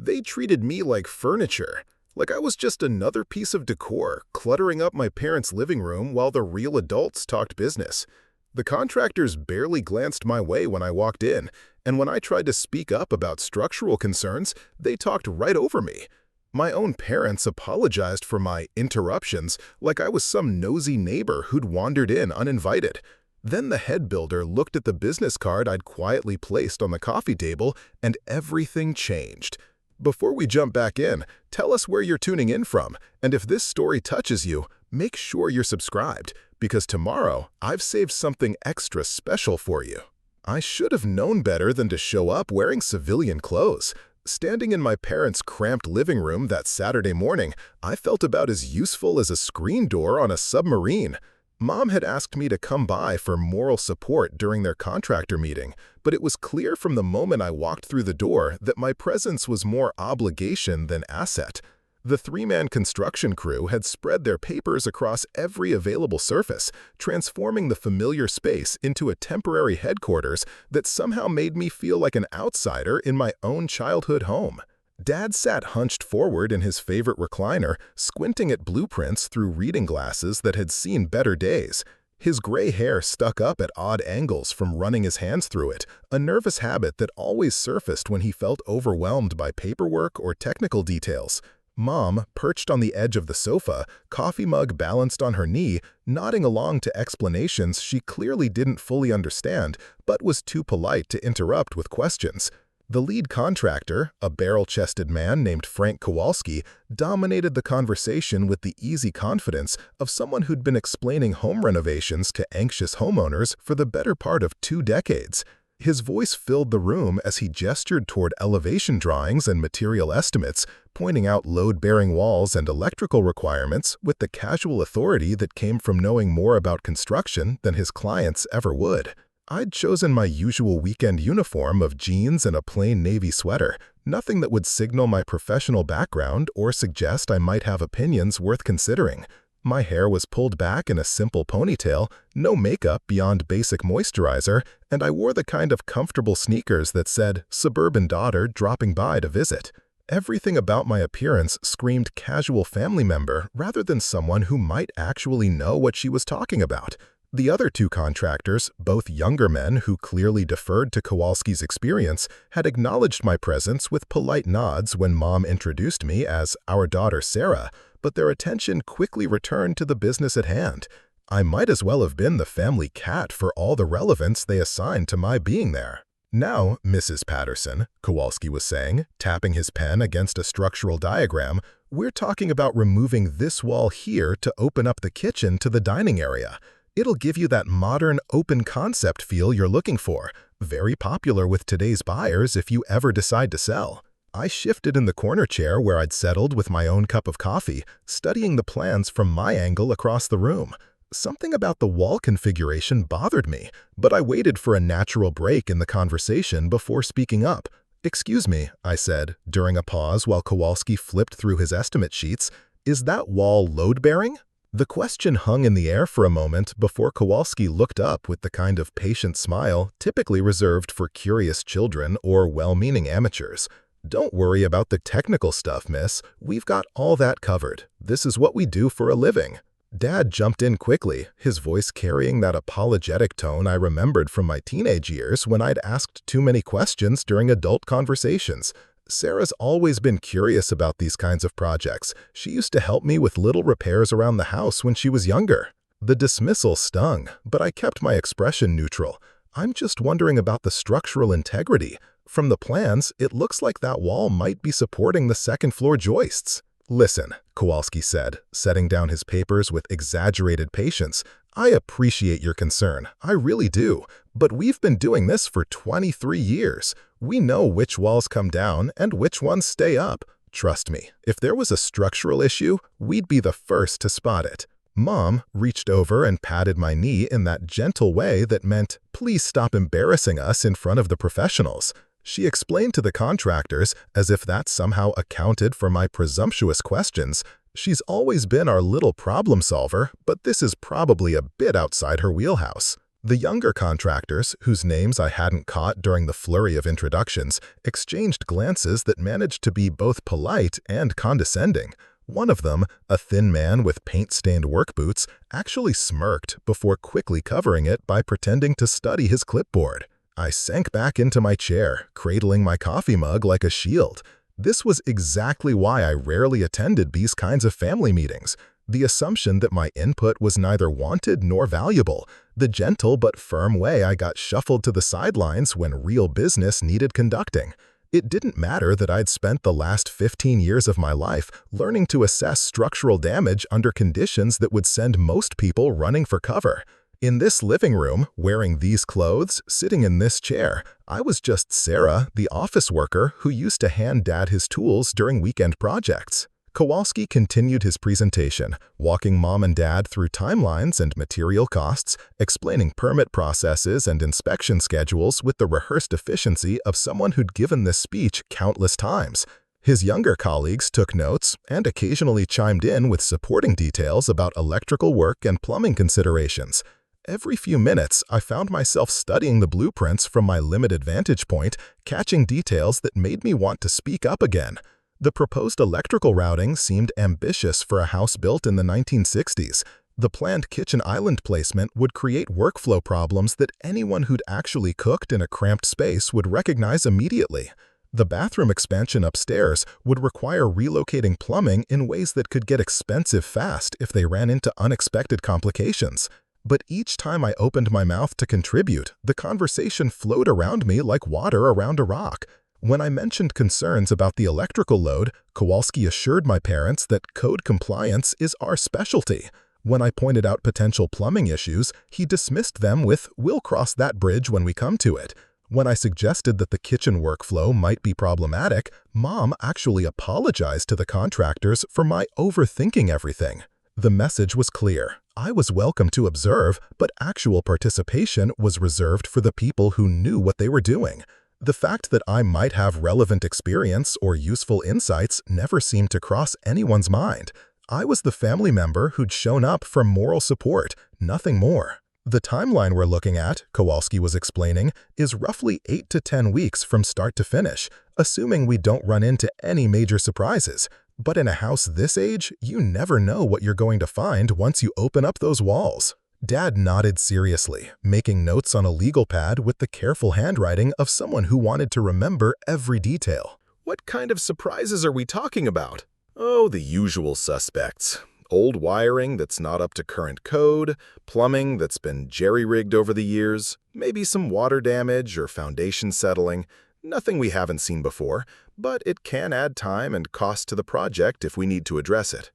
They treated me like furniture, like I was just another piece of decor cluttering up my parents' living room while the real adults talked business. The contractors barely glanced my way when I walked in, and when I tried to speak up about structural concerns, they talked right over me. My own parents apologized for my interruptions like I was some nosy neighbor who'd wandered in uninvited. Then the head builder looked at the business card I'd quietly placed on the coffee table, and everything changed. Before we jump back in, tell us where you're tuning in from, and if this story touches you, make sure you're subscribed, because tomorrow I've saved something extra special for you. I should have known better than to show up wearing civilian clothes. Standing in my parents' cramped living room that Saturday morning, I felt about as useful as a screen door on a submarine. Mom had asked me to come by for moral support during their contractor meeting, but it was clear from the moment I walked through the door that my presence was more obligation than asset. The three-man construction crew had spread their papers across every available surface, transforming the familiar space into a temporary headquarters that somehow made me feel like an outsider in my own childhood home. Dad sat hunched forward in his favorite recliner, squinting at blueprints through reading glasses that had seen better days. His gray hair stuck up at odd angles from running his hands through it, a nervous habit that always surfaced when he felt overwhelmed by paperwork or technical details. Mom, perched on the edge of the sofa, coffee mug balanced on her knee, nodding along to explanations she clearly didn't fully understand, but was too polite to interrupt with questions. The lead contractor, a barrel-chested man named Frank Kowalski, dominated the conversation with the easy confidence of someone who'd been explaining home renovations to anxious homeowners for the better part of 2 decades. His voice filled the room as he gestured toward elevation drawings and material estimates, pointing out load-bearing walls and electrical requirements with the casual authority that came from knowing more about construction than his clients ever would. I'd chosen my usual weekend uniform of jeans and a plain navy sweater, nothing that would signal my professional background or suggest I might have opinions worth considering. My hair was pulled back in a simple ponytail, no makeup beyond basic moisturizer, and I wore the kind of comfortable sneakers that said, "Suburban daughter dropping by to visit." Everything about my appearance screamed casual family member rather than someone who might actually know what she was talking about. The other 2 contractors, both younger men who clearly deferred to Kowalski's experience, had acknowledged my presence with polite nods when Mom introduced me as our daughter Sarah, but their attention quickly returned to the business at hand. I might as well have been the family cat for all the relevance they assigned to my being there. "Now, Mrs. Patterson," Kowalski was saying, tapping his pen against a structural diagram, "we're talking about removing this wall here to open up the kitchen to the dining area. It'll give you that modern, open concept feel you're looking for, very popular with today's buyers if you ever decide to sell." I shifted in the corner chair where I'd settled with my own cup of coffee, studying the plans from my angle across the room. Something about the wall configuration bothered me, but I waited for a natural break in the conversation before speaking up. "Excuse me," I said, during a pause while Kowalski flipped through his estimate sheets, "is that wall load-bearing?" The question hung in the air for a moment before Kowalski looked up with the kind of patient smile typically reserved for curious children or well-meaning amateurs. "Don't worry about the technical stuff, miss. We've got all that covered. This is what we do for a living." Dad jumped in quickly, his voice carrying that apologetic tone I remembered from my teenage years when I'd asked too many questions during adult conversations. "Sarah's always been curious about these kinds of projects. She used to help me with little repairs around the house when she was younger." The dismissal stung, but I kept my expression neutral. "I'm just wondering about the structural integrity. From the plans, it looks like that wall might be supporting the second-floor joists." "Listen," Kowalski said, setting down his papers with exaggerated patience, "I appreciate your concern, I really do, but we've been doing this for 23 years. We know which walls come down and which ones stay up. Trust me, if there was a structural issue, we'd be the first to spot it." Mom reached over and patted my knee in that gentle way that meant, "Please stop embarrassing us in front of the professionals." She explained to the contractors, as if that somehow accounted for my presumptuous questions, "She's always been our little problem solver, but this is probably a bit outside her wheelhouse." The younger contractors, whose names I hadn't caught during the flurry of introductions, exchanged glances that managed to be both polite and condescending. One of them, a thin man with paint-stained work boots, actually smirked before quickly covering it by pretending to study his clipboard. I sank back into my chair, cradling my coffee mug like a shield. This was exactly why I rarely attended these kinds of family meetings. The assumption that my input was neither wanted nor valuable. The gentle but firm way I got shuffled to the sidelines when real business needed conducting. It didn't matter that I'd spent the last 15 years of my life learning to assess structural damage under conditions that would send most people running for cover. In this living room, wearing these clothes, sitting in this chair, I was just Sarah, the office worker who used to hand Dad his tools during weekend projects. Kowalski continued his presentation, walking Mom and Dad through timelines and material costs, explaining permit processes and inspection schedules with the rehearsed efficiency of someone who'd given this speech countless times. His younger colleagues took notes and occasionally chimed in with supporting details about electrical work and plumbing considerations. Every few minutes, I found myself studying the blueprints from my limited vantage point, catching details that made me want to speak up again. The proposed electrical routing seemed ambitious for a house built in the 1960s. The planned kitchen island placement would create workflow problems that anyone who'd actually cooked in a cramped space would recognize immediately. The bathroom expansion upstairs would require relocating plumbing in ways that could get expensive fast if they ran into unexpected complications. But each time I opened my mouth to contribute, the conversation flowed around me like water around a rock. When I mentioned concerns about the electrical load, Kowalski assured my parents that code compliance is our specialty. When I pointed out potential plumbing issues, he dismissed them with, "We'll cross that bridge when we come to it." When I suggested that the kitchen workflow might be problematic, Mom actually apologized to the contractors for my overthinking everything. The message was clear. I was welcome to observe, but actual participation was reserved for the people who knew what they were doing. The fact that I might have relevant experience or useful insights never seemed to cross anyone's mind. I was the family member who'd shown up for moral support, nothing more. The timeline we're looking at, Kowalski was explaining, is roughly 8 to 10 weeks from start to finish, assuming we don't run into any major surprises. But in a house this age, you never know what you're going to find once you open up those walls. Dad nodded seriously, making notes on a legal pad with the careful handwriting of someone who wanted to remember every detail. What kind of surprises are we talking about? Oh, the usual suspects. Old wiring that's not up to current code, plumbing that's been jerry-rigged over the years, maybe some water damage or foundation settling. Nothing we haven't seen before, but it can add time and cost to the project if we need to address it.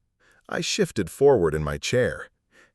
I shifted forward in my chair.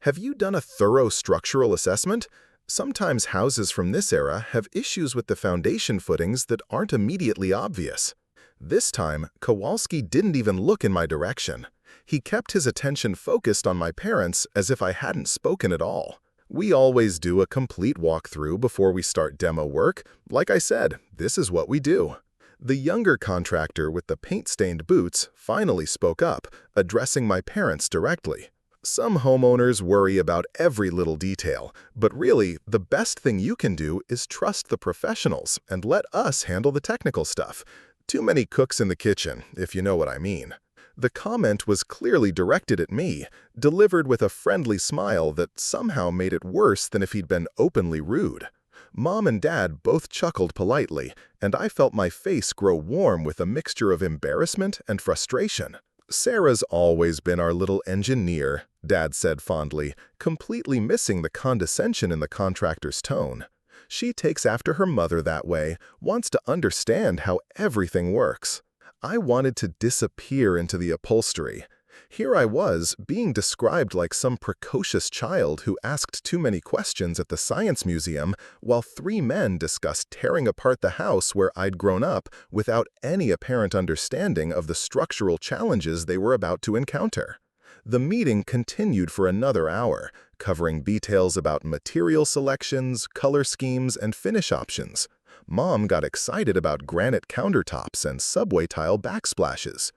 Have you done a thorough structural assessment? Sometimes houses from this era have issues with the foundation footings that aren't immediately obvious. This time, Kowalski didn't even look in my direction. He kept his attention focused on my parents as if I hadn't spoken at all. We always do a complete walkthrough before we start demo work. Like I said, this is what we do. The younger contractor with the paint-stained boots finally spoke up, addressing my parents directly. Some homeowners worry about every little detail, but really, the best thing you can do is trust the professionals and let us handle the technical stuff. Too many cooks in the kitchen, if you know what I mean. The comment was clearly directed at me, delivered with a friendly smile that somehow made it worse than if he'd been openly rude. Mom and Dad both chuckled politely, and I felt my face grow warm with a mixture of embarrassment and frustration. "Sarah's always been our little engineer," Dad said fondly, completely missing the condescension in the contractor's tone. "She takes after her mother that way, wants to understand how everything works." I wanted to disappear into the upholstery. Here I was, being described like some precocious child who asked too many questions at the Science Museum, while three men discussed tearing apart the house where I'd grown up without any apparent understanding of the structural challenges they were about to encounter. The meeting continued for another hour, covering details about material selections, color schemes, and finish options. Mom got excited about granite countertops and subway tile backsplashes.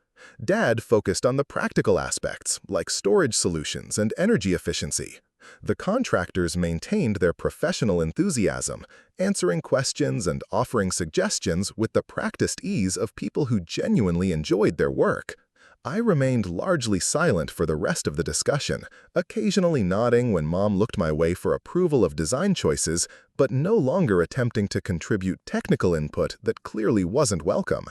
Dad focused on the practical aspects, like storage solutions and energy efficiency. The contractors maintained their professional enthusiasm, answering questions and offering suggestions with the practiced ease of people who genuinely enjoyed their work. I remained largely silent for the rest of the discussion, occasionally nodding when Mom looked my way for approval of design choices, but no longer attempting to contribute technical input that clearly wasn't welcome.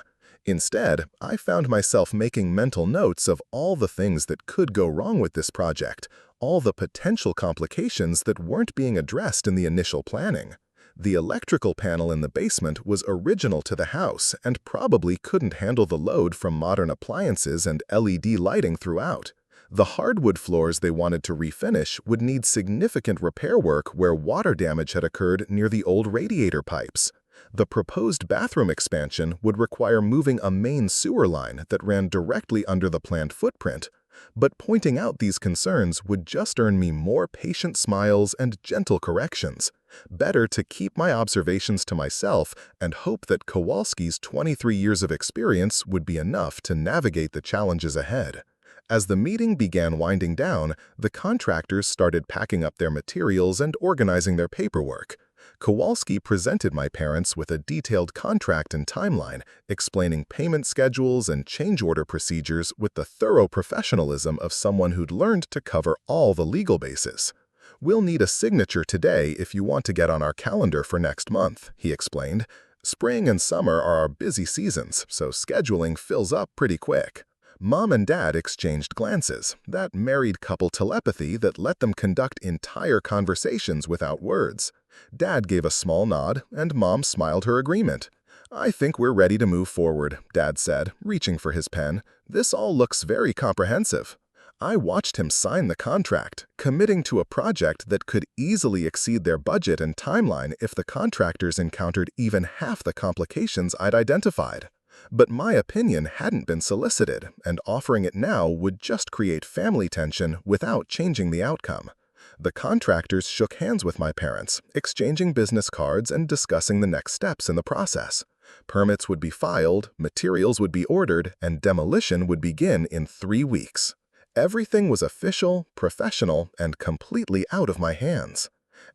Instead, I found myself making mental notes of all the things that could go wrong with this project, all the potential complications that weren't being addressed in the initial planning. The electrical panel in the basement was original to the house and probably couldn't handle the load from modern appliances and LED lighting throughout. The hardwood floors they wanted to refinish would need significant repair work where water damage had occurred near the old radiator pipes. The proposed bathroom expansion would require moving a main sewer line that ran directly under the planned footprint. But pointing out these concerns would just earn me more patient smiles and gentle corrections. Better to keep my observations to myself and hope that Kowalski's 23 years of experience would be enough to navigate the challenges ahead. As the meeting began winding down, the contractors started packing up their materials and organizing their paperwork. Kowalski presented my parents with a detailed contract and timeline, explaining payment schedules and change order procedures with the thorough professionalism of someone who'd learned to cover all the legal bases. "We'll need a signature today if you want to get on our calendar for next month," he explained. "Spring and summer are our busy seasons, so scheduling fills up pretty quick." Mom and Dad exchanged glances, that married couple telepathy that let them conduct entire conversations without words. Dad gave a small nod, and Mom smiled her agreement. "I think we're ready to move forward," Dad said, reaching for his pen. "This all looks very comprehensive." I watched him sign the contract, committing to a project that could easily exceed their budget and timeline if the contractors encountered even half the complications I'd identified. But my opinion hadn't been solicited, and offering it now would just create family tension without changing the outcome. The contractors shook hands with my parents, exchanging business cards and discussing the next steps in the process. Permits would be filed, materials would be ordered, and demolition would begin in 3 weeks. Everything was official, professional, and completely out of my hands.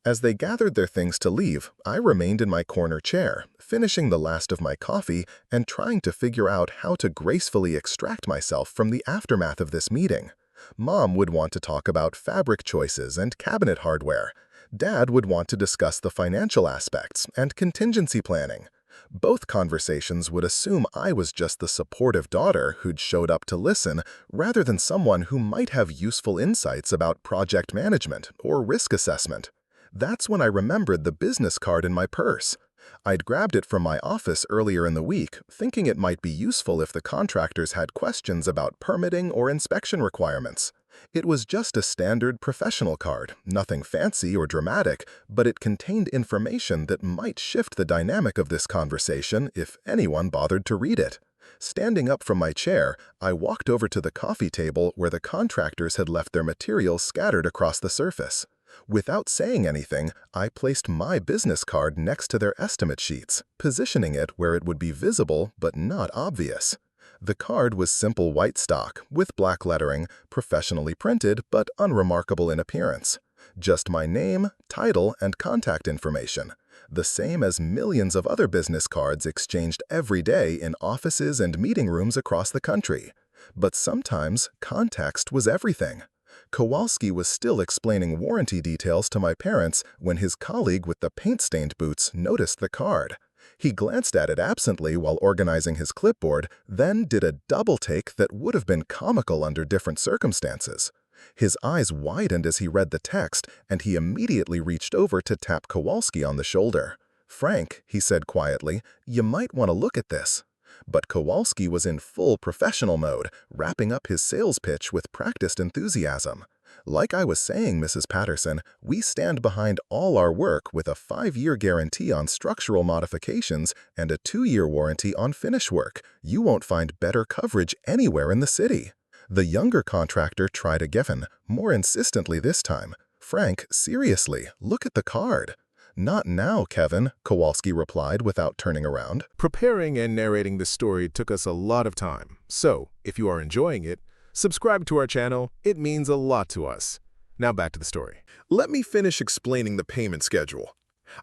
As they gathered their things to leave, I remained in my corner chair, finishing the last of my coffee and trying to figure out how to gracefully extract myself from the aftermath of this meeting. Mom would want to talk about fabric choices and cabinet hardware. Dad would want to discuss the financial aspects and contingency planning. Both conversations would assume I was just the supportive daughter who'd showed up to listen, rather than someone who might have useful insights about project management or risk assessment. That's when I remembered the business card in my purse. I'd grabbed it from my office earlier in the week, thinking it might be useful if the contractors had questions about permitting or inspection requirements. It was just a standard professional card, nothing fancy or dramatic, but it contained information that might shift the dynamic of this conversation if anyone bothered to read it. Standing up from my chair, I walked over to the coffee table where the contractors had left their materials scattered across the surface. Without saying anything, I placed my business card next to their estimate sheets, positioning it where it would be visible but not obvious. The card was simple white stock, with black lettering, professionally printed but unremarkable in appearance. Just my name, title, and contact information, the same as millions of other business cards exchanged every day in offices and meeting rooms across the country. But sometimes, context was everything. Kowalski was still explaining warranty details to my parents when his colleague with the paint-stained boots noticed the card. He glanced at it absently while organizing his clipboard, then did a double take that would have been comical under different circumstances. His eyes widened as he read the text, and he immediately reached over to tap Kowalski on the shoulder. "Frank," he said quietly, "you might want to look at this." But Kowalski was in full professional mode, wrapping up his sales pitch with practiced enthusiasm. "Like I was saying, Mrs. Patterson, we stand behind all our work with a 5-year guarantee on structural modifications and a 2-year warranty on finish work. You won't find better coverage anywhere in the city." The younger contractor tried again, more insistently this time. "Frank, seriously, look at the card." "Not now, Kevin," Kowalski replied without turning around. Preparing and narrating this story took us a lot of time, so if you are enjoying it, subscribe to our channel. It means a lot to us. Now back to the story. Let me finish explaining the payment schedule.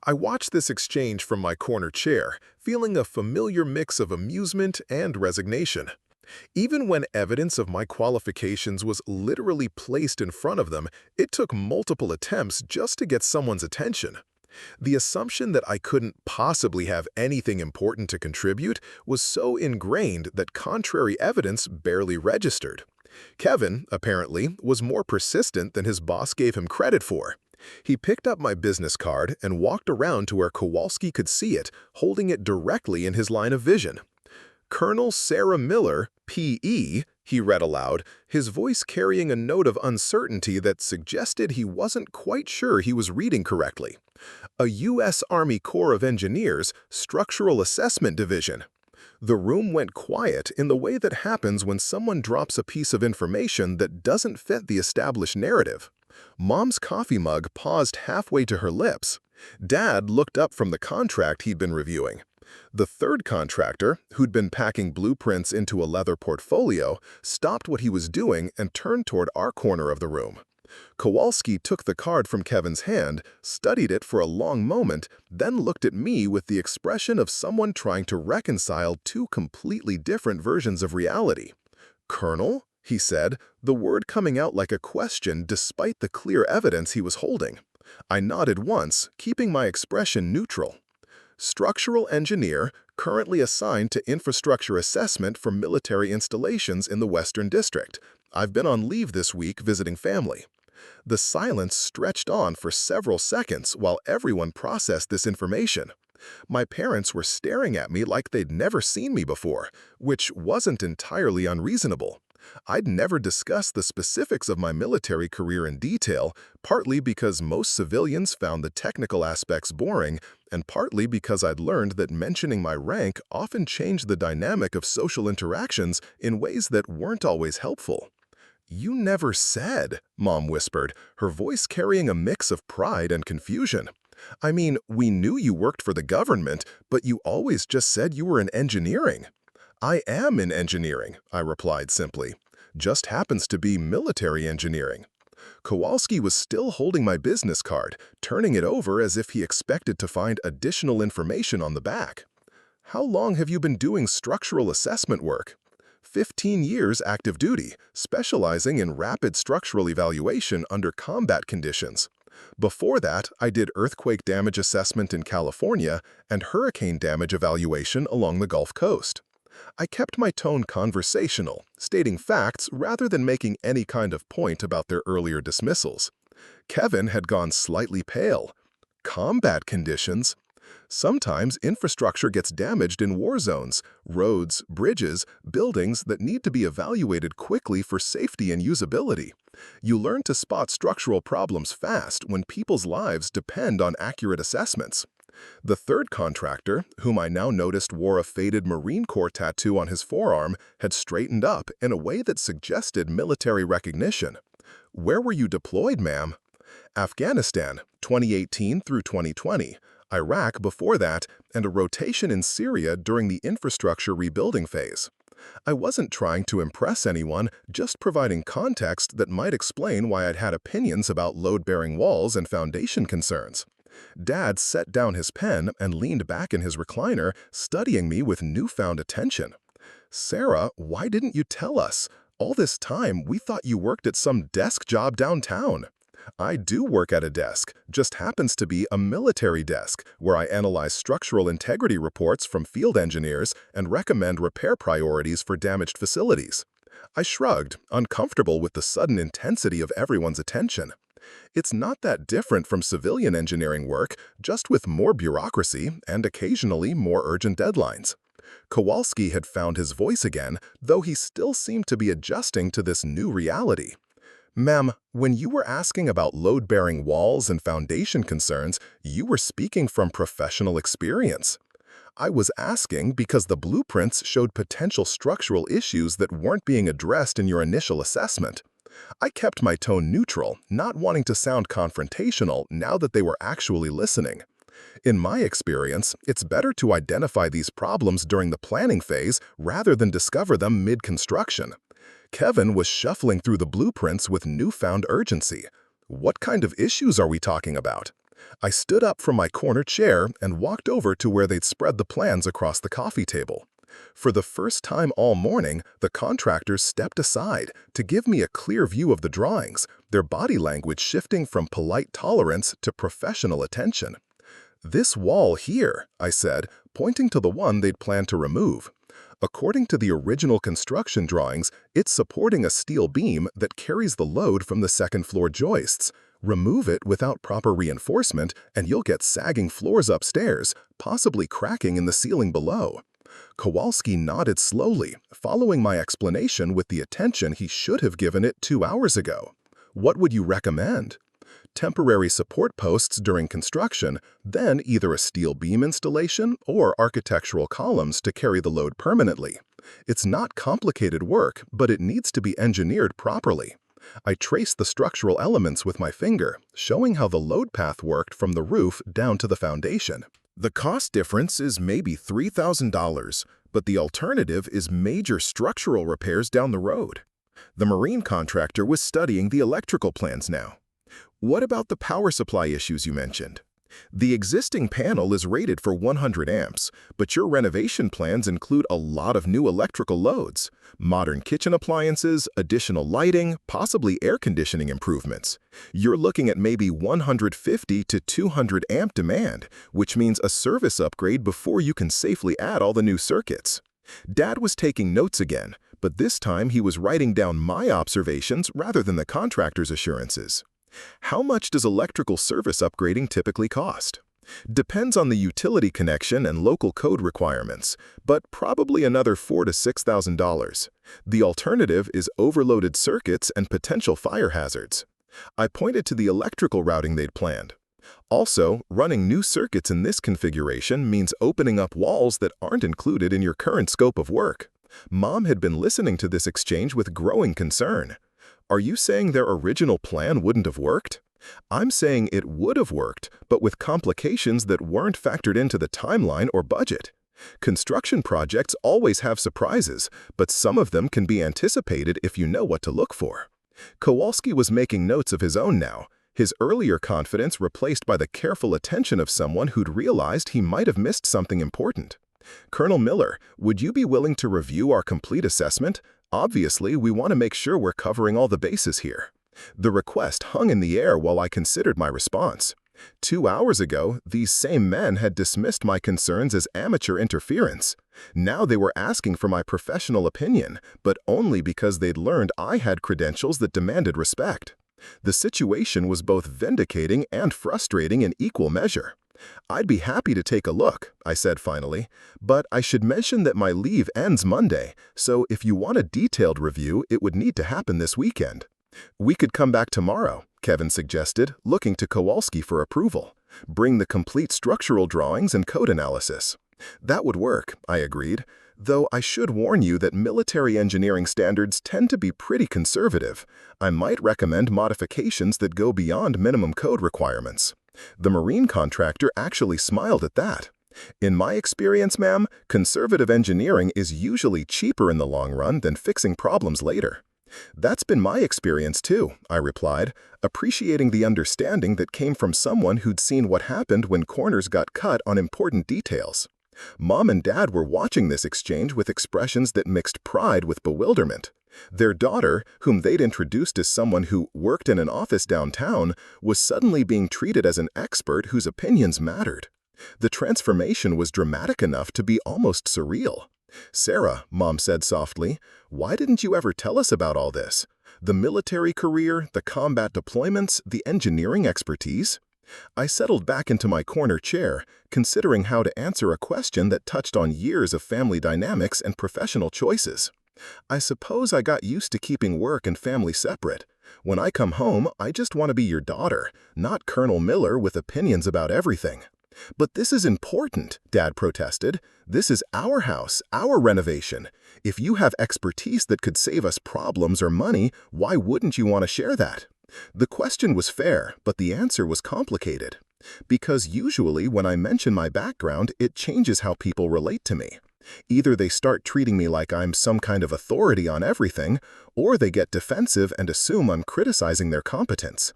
I watched this exchange from my corner chair, feeling a familiar mix of amusement and resignation. Even when evidence of my qualifications was literally placed in front of them, it took multiple attempts just to get someone's attention. The assumption that I couldn't possibly have anything important to contribute was so ingrained that contrary evidence barely registered. Kevin, apparently, was more persistent than his boss gave him credit for. He picked up my business card and walked around to where Kowalski could see it, holding it directly in his line of vision. "Colonel Sarah Miller, P.E.," he read aloud, his voice carrying a note of uncertainty that suggested he wasn't quite sure he was reading correctly. "A U.S. Army Corps of Engineers, Structural Assessment Division." The room went quiet in the way that happens when someone drops a piece of information that doesn't fit the established narrative. Mom's coffee mug paused halfway to her lips. Dad looked up from the contract he'd been reviewing. The third contractor, who'd been packing blueprints into a leather portfolio, stopped what he was doing and turned toward our corner of the room. Kowalski took the card from Kevin's hand, studied it for a long moment, then looked at me with the expression of someone trying to reconcile two completely different versions of reality. "Colonel?" he said, the word coming out like a question despite the clear evidence he was holding. I nodded once, keeping my expression neutral. "Structural engineer, currently assigned to infrastructure assessment for military installations in the Western District. I've been on leave this week visiting family." The silence stretched on for several seconds while everyone processed this information. My parents were staring at me like they'd never seen me before, which wasn't entirely unreasonable. I'd never discussed the specifics of my military career in detail, partly because most civilians found the technical aspects boring, and partly because I'd learned that mentioning my rank often changed the dynamic of social interactions in ways that weren't always helpful. "You never said," Mom whispered, her voice carrying a mix of pride and confusion. "I mean, we knew you worked for the government, but you always just said you were in engineering." "I am in engineering," I replied simply. "Just happens to be military engineering." Kowalski was still holding my business card, turning it over as if he expected to find additional information on the back. "How long have you been doing structural assessment work?" 15 years active duty, specializing in rapid structural evaluation under combat conditions. Before that, I did earthquake damage assessment in California and hurricane damage evaluation along the Gulf Coast. I kept my tone conversational, stating facts rather than making any kind of point about their earlier dismissals. Kevin had gone slightly pale. Combat conditions? Sometimes infrastructure gets damaged in war zones, roads, bridges, buildings that need to be evaluated quickly for safety and usability. You learn to spot structural problems fast when people's lives depend on accurate assessments. The third contractor, whom I now noticed wore a faded Marine Corps tattoo on his forearm, had straightened up in a way that suggested military recognition. "Where were you deployed, ma'am?" "Afghanistan, 2018 through 2020. Iraq before that, and a rotation in Syria during the infrastructure rebuilding phase." I wasn't trying to impress anyone, just providing context that might explain why I'd had opinions about load-bearing walls and foundation concerns. Dad set down his pen and leaned back in his recliner, studying me with newfound attention. "Sarah, why didn't you tell us? All this time, we thought you worked at some desk job downtown." "I do work at a desk, just happens to be a military desk, where I analyze structural integrity reports from field engineers and recommend repair priorities for damaged facilities." I shrugged, uncomfortable with the sudden intensity of everyone's attention. "It's not that different from civilian engineering work, just with more bureaucracy and occasionally more urgent deadlines." Kowalski had found his voice again, though he still seemed to be adjusting to this new reality. "Ma'am, when you were asking about load-bearing walls and foundation concerns, you were speaking from professional experience." "I was asking because the blueprints showed potential structural issues that weren't being addressed in your initial assessment." I kept my tone neutral, not wanting to sound confrontational now that they were actually listening. "In my experience, it's better to identify these problems during the planning phase rather than discover them mid-construction." Kevin was shuffling through the blueprints with newfound urgency. What kind of issues are we talking about? I stood up from my corner chair and walked over to where they'd spread the plans across the coffee table. For the first time all morning, the contractors stepped aside to give me a clear view of the drawings, their body language shifting from polite tolerance to professional attention. "This wall here," I said, pointing to the one they'd planned to remove. "According to the original construction drawings, it's supporting a steel beam that carries the load from the second-floor joists. Remove it without proper reinforcement, and you'll get sagging floors upstairs, possibly cracking in the ceiling below." Kowalski nodded slowly, following my explanation with the attention he should have given it 2 hours ago. "What would you recommend?" "Temporary support posts during construction, then either a steel beam installation or architectural columns to carry the load permanently. It's not complicated work, but it needs to be engineered properly." I traced the structural elements with my finger, showing how the load path worked from the roof down to the foundation. The cost difference is maybe $3,000, but the alternative is major structural repairs down the road. The marine contractor was studying the electrical plans now. What about the power supply issues you mentioned? The existing panel is rated for 100 amps, but your renovation plans include a lot of new electrical loads, modern kitchen appliances, additional lighting, possibly air conditioning improvements. You're looking at maybe 150 to 200 amp demand, which means a service upgrade before you can safely add all the new circuits. Dad was taking notes again, but this time he was writing down my observations rather than the contractor's assurances. How much does electrical service upgrading typically cost? Depends on the utility connection and local code requirements, but probably another $4,000 to $6,000. The alternative is overloaded circuits and potential fire hazards. I pointed to the electrical routing they'd planned. Also, running new circuits in this configuration means opening up walls that aren't included in your current scope of work. Mom had been listening to this exchange with growing concern. "Are you saying their original plan wouldn't have worked?" "I'm saying it would have worked, but with complications that weren't factored into the timeline or budget. Construction projects always have surprises, but some of them can be anticipated if you know what to look for." Kowalski was making notes of his own now, his earlier confidence replaced by the careful attention of someone who'd realized he might have missed something important. "Colonel Miller, would you be willing to review our complete assessment? Obviously, we want to make sure we're covering all the bases here." The request hung in the air while I considered my response. 2 hours ago, these same men had dismissed my concerns as amateur interference. Now they were asking for my professional opinion, but only because they'd learned I had credentials that demanded respect. The situation was both vindicating and frustrating in equal measure. "I'd be happy to take a look," I said finally, "but I should mention that my leave ends Monday, so if you want a detailed review, it would need to happen this weekend." "We could come back tomorrow," Kevin suggested, looking to Kowalski for approval. "Bring the complete structural drawings and code analysis." "That would work," I agreed, though I should warn you that military engineering standards tend to be pretty conservative. I might recommend modifications that go beyond minimum code requirements. The marine contractor actually smiled at that. "In my experience, ma'am, conservative engineering is usually cheaper in the long run than fixing problems later." "That's been my experience too," I replied, appreciating the understanding that came from someone who'd seen what happened when corners got cut on important details. Mom and Dad were watching this exchange with expressions that mixed pride with bewilderment. Their daughter, whom they'd introduced as someone who worked in an office downtown, was suddenly being treated as an expert whose opinions mattered. The transformation was dramatic enough to be almost surreal. "Sarah," Mom said softly, "why didn't you ever tell us about all this? The military career, the combat deployments, the engineering expertise?" I settled back into my corner chair, considering how to answer a question that touched on years of family dynamics and professional choices. "I suppose I got used to keeping work and family separate. When I come home, I just want to be your daughter, not Colonel Miller with opinions about everything." "But this is important," Dad protested. "This is our house, our renovation. If you have expertise that could save us problems or money, why wouldn't you want to share that?" The question was fair, but the answer was complicated. Because usually when I mention my background, it changes how people relate to me. Either they start treating me like I'm some kind of authority on everything, or they get defensive and assume I'm criticizing their competence.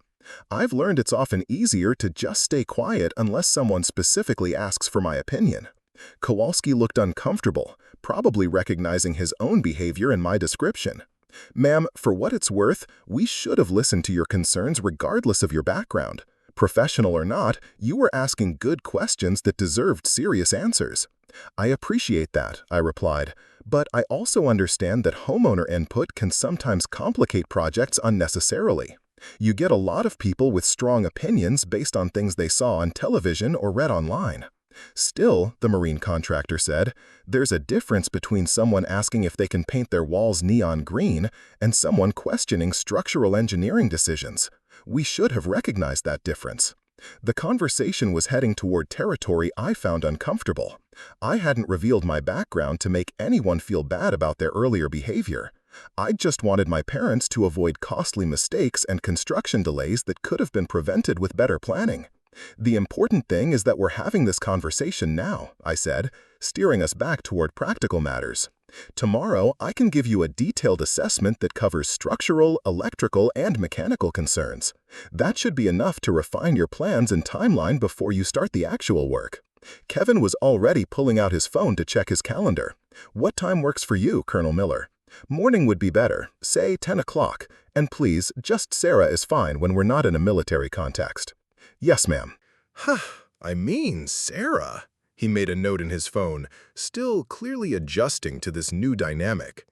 I've learned it's often easier to just stay quiet unless someone specifically asks for my opinion. Kowalski looked uncomfortable, probably recognizing his own behavior in my description. Ma'am, for what it's worth, we should have listened to your concerns regardless of your background. Professional or not, you were asking good questions that deserved serious answers. I appreciate that, I replied, but I also understand that homeowner input can sometimes complicate projects unnecessarily. You get a lot of people with strong opinions based on things they saw on television or read online. Still, the marine contractor said, there's a difference between someone asking if they can paint their walls neon green and someone questioning structural engineering decisions. We should have recognized that difference. The conversation was heading toward territory I found uncomfortable. I hadn't revealed my background to make anyone feel bad about their earlier behavior. I just wanted my parents to avoid costly mistakes and construction delays that could have been prevented with better planning. The important thing is that we're having this conversation now, I said, steering us back toward practical matters. Tomorrow, I can give you a detailed assessment that covers structural, electrical, and mechanical concerns. That should be enough to refine your plans and timeline before you start the actual work. Kevin was already pulling out his phone to check his calendar. What time works for you, Colonel Miller? Morning would be better, say 10 o'clock, and please, just Sarah is fine when we're not in a military context. Yes, ma'am. I mean, Sarah. He made a note in his phone, still clearly adjusting to this new dynamic.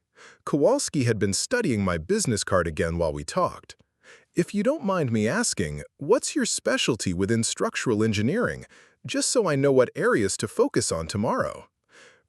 Kowalski had been studying my business card again while we talked. If you don't mind me asking, what's your specialty within structural engineering, just so I know what areas to focus on tomorrow?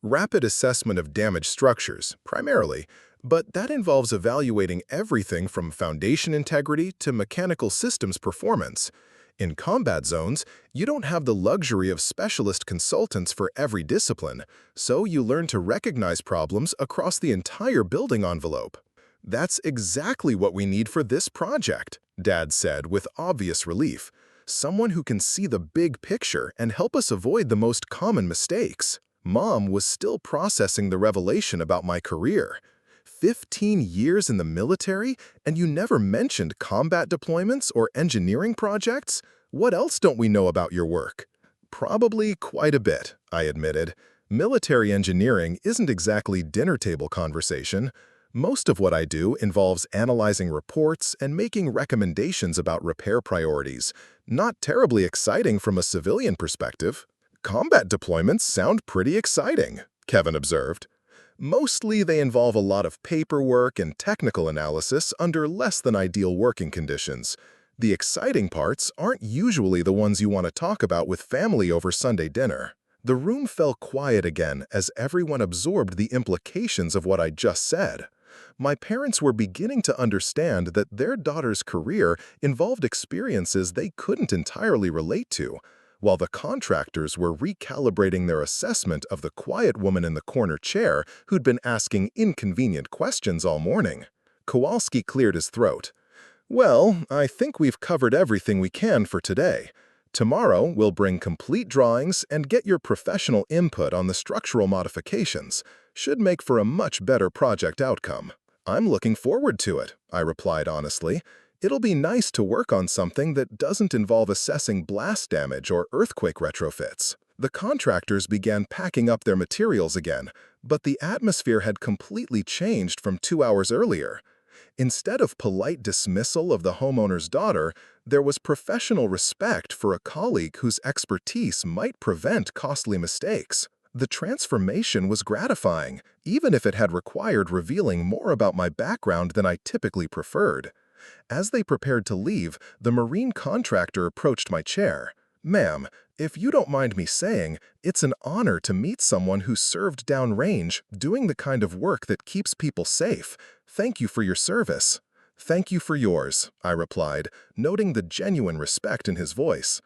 Rapid assessment of damaged structures, primarily, but that involves evaluating everything from foundation integrity to mechanical systems performance. In combat zones, you don't have the luxury of specialist consultants for every discipline, so you learn to recognize problems across the entire building envelope. That's exactly what we need for this project, Dad said with obvious relief. Someone who can see the big picture and help us avoid the most common mistakes. Mom was still processing the revelation about my career. 15 years in the military, and you never mentioned combat deployments or engineering projects? What else don't we know about your work? Probably quite a bit, I admitted. Military engineering isn't exactly dinner table conversation. Most of what I do involves analyzing reports and making recommendations about repair priorities. Not terribly exciting from a civilian perspective. Combat deployments sound pretty exciting, Kevin observed. Mostly they involve a lot of paperwork and technical analysis under less than ideal working conditions. The exciting parts aren't usually the ones you want to talk about with family over Sunday dinner. The room fell quiet again as everyone absorbed the implications of what I just said. My parents were beginning to understand that their daughter's career involved experiences they couldn't entirely relate to, while the contractors were recalibrating their assessment of the quiet woman in the corner chair who'd been asking inconvenient questions all morning. Kowalski cleared his throat. Well, I think we've covered everything we can for today. Tomorrow, we'll bring complete drawings and get your professional input on the structural modifications. Should make for a much better project outcome. I'm looking forward to it, I replied honestly. It'll be nice to work on something that doesn't involve assessing blast damage or earthquake retrofits. The contractors began packing up their materials again, but the atmosphere had completely changed from 2 hours earlier. Instead of polite dismissal of the homeowner's daughter, there was professional respect for a colleague whose expertise might prevent costly mistakes. The transformation was gratifying, even if it had required revealing more about my background than I typically preferred. As they prepared to leave, the marine contractor approached my chair. Ma'am, if you don't mind me saying, it's an honor to meet someone who served downrange, doing the kind of work that keeps people safe. Thank you for your service. Thank you for yours, I replied, noting the genuine respect in his voice.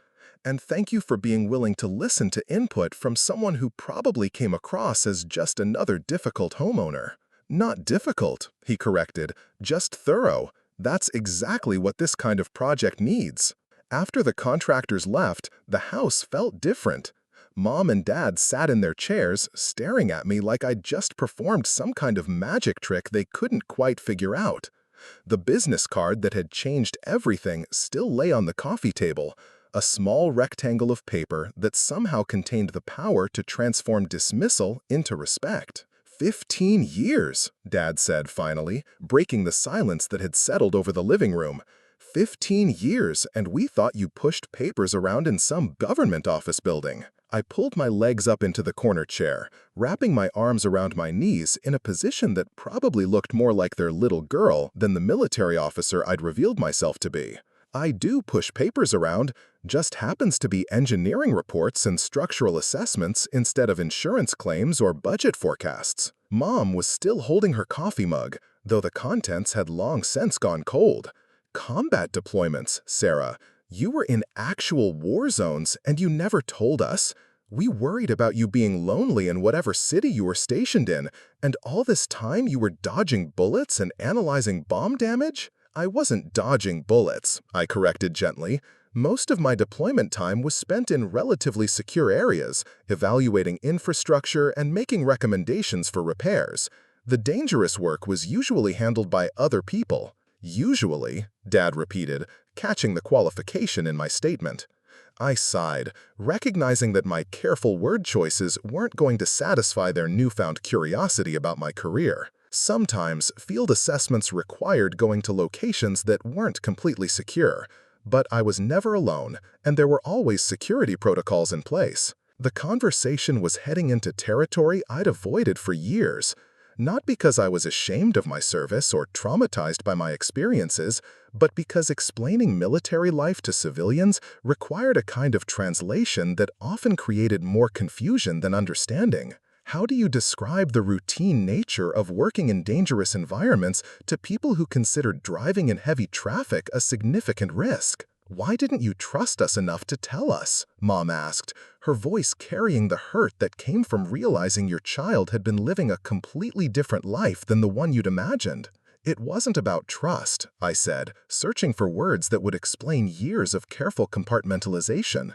And thank you for being willing to listen to input from someone who probably came across as just another difficult homeowner. Not difficult, he corrected, just thorough. That's exactly what this kind of project needs. After the contractors left, the house felt different. Mom and Dad sat in their chairs, staring at me like I'd just performed some kind of magic trick they couldn't quite figure out. The business card that had changed everything still lay on the coffee table, a small rectangle of paper that somehow contained the power to transform dismissal into respect. 15 years, Dad said finally, breaking the silence that had settled over the living room. 15 years, and we thought you pushed papers around in some government office building. I pulled my legs up into the corner chair, wrapping my arms around my knees in a position that probably looked more like their little girl than the military officer I'd revealed myself to be. I do push papers around, just happens to be engineering reports and structural assessments instead of insurance claims or budget forecasts. Mom was still holding her coffee mug, though the contents had long since gone cold. Combat deployments, Sarah. You were in actual war zones and you never told us. We worried about you being lonely in whatever city you were stationed in, and all this time you were dodging bullets and analyzing bomb damage? I wasn't dodging bullets, I corrected gently. Most of my deployment time was spent in relatively secure areas, evaluating infrastructure and making recommendations for repairs. The dangerous work was usually handled by other people. Usually, Dad repeated, catching the qualification in my statement. I sighed, recognizing that my careful word choices weren't going to satisfy their newfound curiosity about my career. Sometimes, field assessments required going to locations that weren't completely secure, but I was never alone, and there were always security protocols in place. The conversation was heading into territory I'd avoided for years, not because I was ashamed of my service or traumatized by my experiences, but because explaining military life to civilians required a kind of translation that often created more confusion than understanding. How do you describe the routine nature of working in dangerous environments to people who considered driving in heavy traffic a significant risk? Why didn't you trust us enough to tell us? Mom asked, her voice carrying the hurt that came from realizing your child had been living a completely different life than the one you'd imagined. It wasn't about trust, I said, searching for words that would explain years of careful compartmentalization.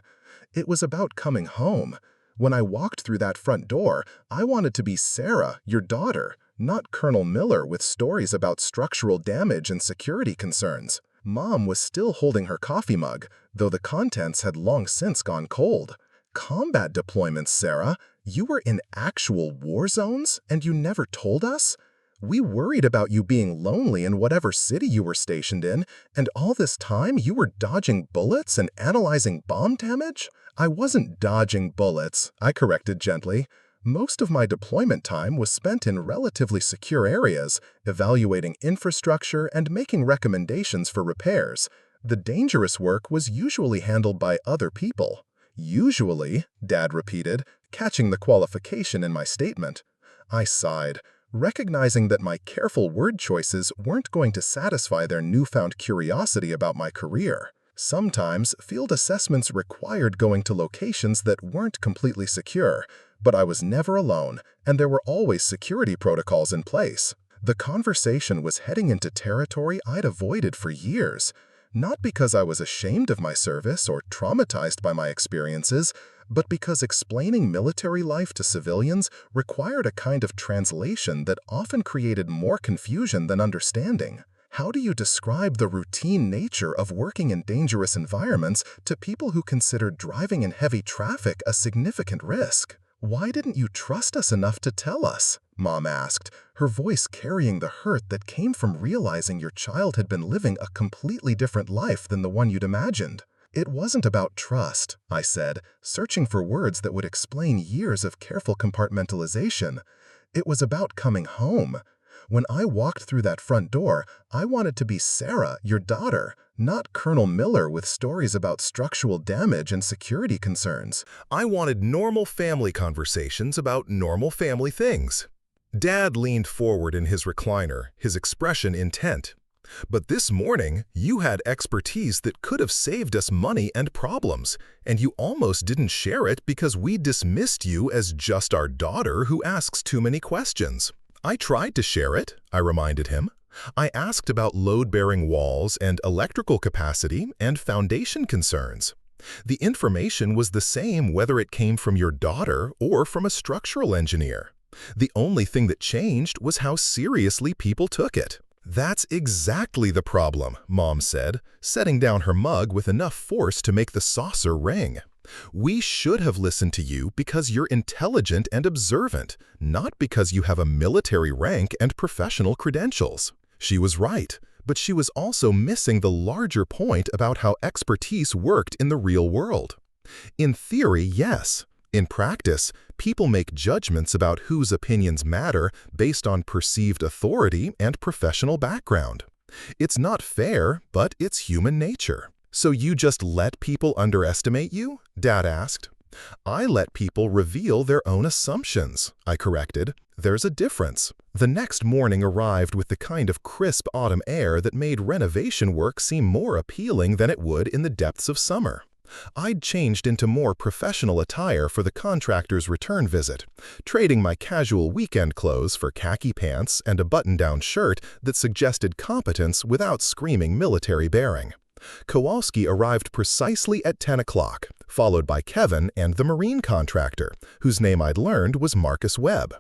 It was about coming home. When I walked through that front door, I wanted to be Sarah, your daughter, not Colonel Miller with stories about structural damage and security concerns. Mom was still holding her coffee mug, though the contents had long since gone cold. Combat deployments, Sarah? You were in actual war zones, and you never told us? We worried about you being lonely in whatever city you were stationed in, and all this time you were dodging bullets and analyzing bomb damage? I wasn't dodging bullets, I corrected gently. Most of my deployment time was spent in relatively secure areas, evaluating infrastructure and making recommendations for repairs. The dangerous work was usually handled by other people. Usually, Dad repeated, catching the qualification in my statement. I sighed, recognizing that my careful word choices weren't going to satisfy their newfound curiosity about my career. Sometimes, field assessments required going to locations that weren't completely secure, but I was never alone, and there were always security protocols in place. The conversation was heading into territory I'd avoided for years, not because I was ashamed of my service or traumatized by my experiences, but because explaining military life to civilians required a kind of translation that often created more confusion than understanding. How do you describe the routine nature of working in dangerous environments to people who considered driving in heavy traffic a significant risk? Why didn't you trust us enough to tell us? Mom asked, her voice carrying the hurt that came from realizing your child had been living a completely different life than the one you'd imagined. It wasn't about trust, I said, searching for words that would explain years of careful compartmentalization. It was about coming home. When I walked through that front door, I wanted to be Sarah, your daughter, not Colonel Miller with stories about structural damage and security concerns. I wanted normal family conversations about normal family things. Dad leaned forward in his recliner, his expression intent. But this morning, you had expertise that could have saved us money and problems, and you almost didn't share it because we dismissed you as just our daughter who asks too many questions. I tried to share it, I reminded him. I asked about load-bearing walls and electrical capacity and foundation concerns. The information was the same whether it came from your daughter or from a structural engineer. The only thing that changed was how seriously people took it. That's exactly the problem, Mom said, setting down her mug with enough force to make the saucer ring. We should have listened to you because you're intelligent and observant, not because you have a military rank and professional credentials. She was right, but she was also missing the larger point about how expertise worked in the real world. In theory, yes. In practice, people make judgments about whose opinions matter based on perceived authority and professional background. It's not fair, but it's human nature. So you just let people underestimate you? Dad asked. I let people reveal their own assumptions, I corrected. There's a difference. The next morning arrived with the kind of crisp autumn air that made renovation work seem more appealing than it would in the depths of summer. I'd changed into more professional attire for the contractor's return visit, trading my casual weekend clothes for khaki pants and a button-down shirt that suggested competence without screaming military bearing. Kowalski arrived precisely at 10 o'clock, followed by Kevin and the marine contractor, whose name I'd learned was Marcus Webb.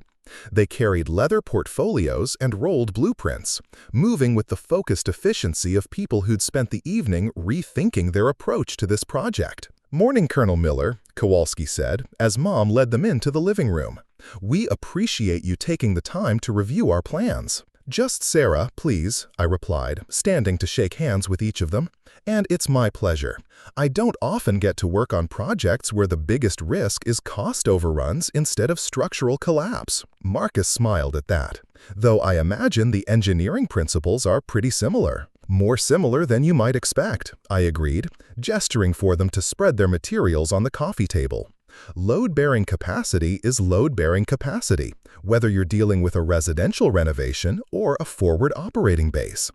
They carried leather portfolios and rolled blueprints, moving with the focused efficiency of people who'd spent the evening rethinking their approach to this project. "Morning, Colonel Miller," Kowalski said, as Mom led them into the living room. "We appreciate you taking the time to review our plans." "Just Sarah, please," I replied, standing to shake hands with each of them. "And it's my pleasure. I don't often get to work on projects where the biggest risk is cost overruns instead of structural collapse." Marcus smiled at that. "Though I imagine the engineering principles are pretty similar." "More similar than you might expect," I agreed, gesturing for them to spread their materials on the coffee table. Load-bearing capacity is load-bearing capacity, whether you're dealing with a residential renovation or a forward operating base.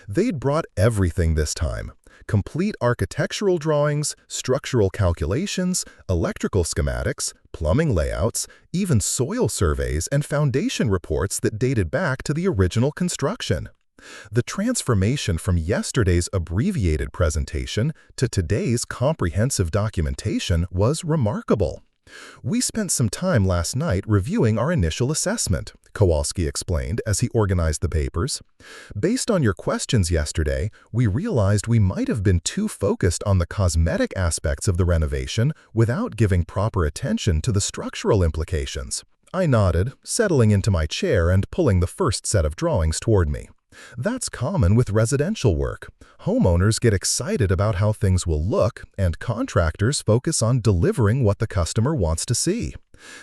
They'd brought everything this time: complete architectural drawings, structural calculations, electrical schematics, plumbing layouts, even soil surveys and foundation reports that dated back to the original construction. The transformation from yesterday's abbreviated presentation to today's comprehensive documentation was remarkable. "We spent some time last night reviewing our initial assessment," Kowalski explained as he organized the papers. "Based on your questions yesterday, we realized we might have been too focused on the cosmetic aspects of the renovation without giving proper attention to the structural implications." I nodded, settling into my chair and pulling the first set of drawings toward me. That's common with residential work. Homeowners get excited about how things will look, and contractors focus on delivering what the customer wants to see.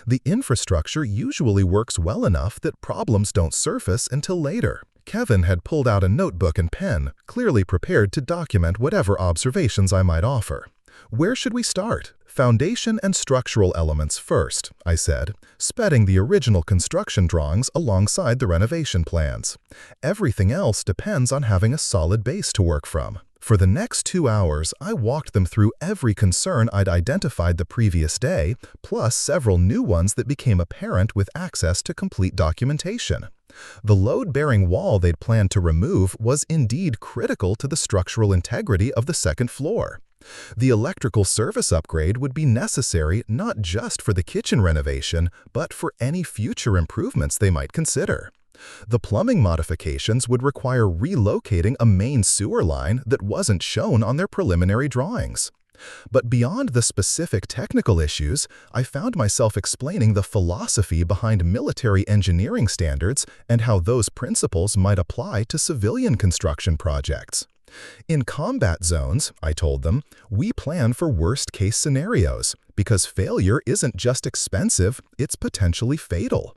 The infrastructure usually works well enough that problems don't surface until later. Kevin had pulled out a notebook and pen, clearly prepared to document whatever observations I might offer. "Where should we start?" "Foundation and structural elements first," I said, spreading the original construction drawings alongside the renovation plans. "Everything else depends on having a solid base to work from." For the next 2 hours, I walked them through every concern I'd identified the previous day, plus several new ones that became apparent with access to complete documentation. The load-bearing wall they'd planned to remove was indeed critical to the structural integrity of the second floor. The electrical service upgrade would be necessary not just for the kitchen renovation, but for any future improvements they might consider. The plumbing modifications would require relocating a main sewer line that wasn't shown on their preliminary drawings. But beyond the specific technical issues, I found myself explaining the philosophy behind military engineering standards and how those principles might apply to civilian construction projects. "In combat zones," I told them, "we plan for worst-case scenarios, because failure isn't just expensive, it's potentially fatal."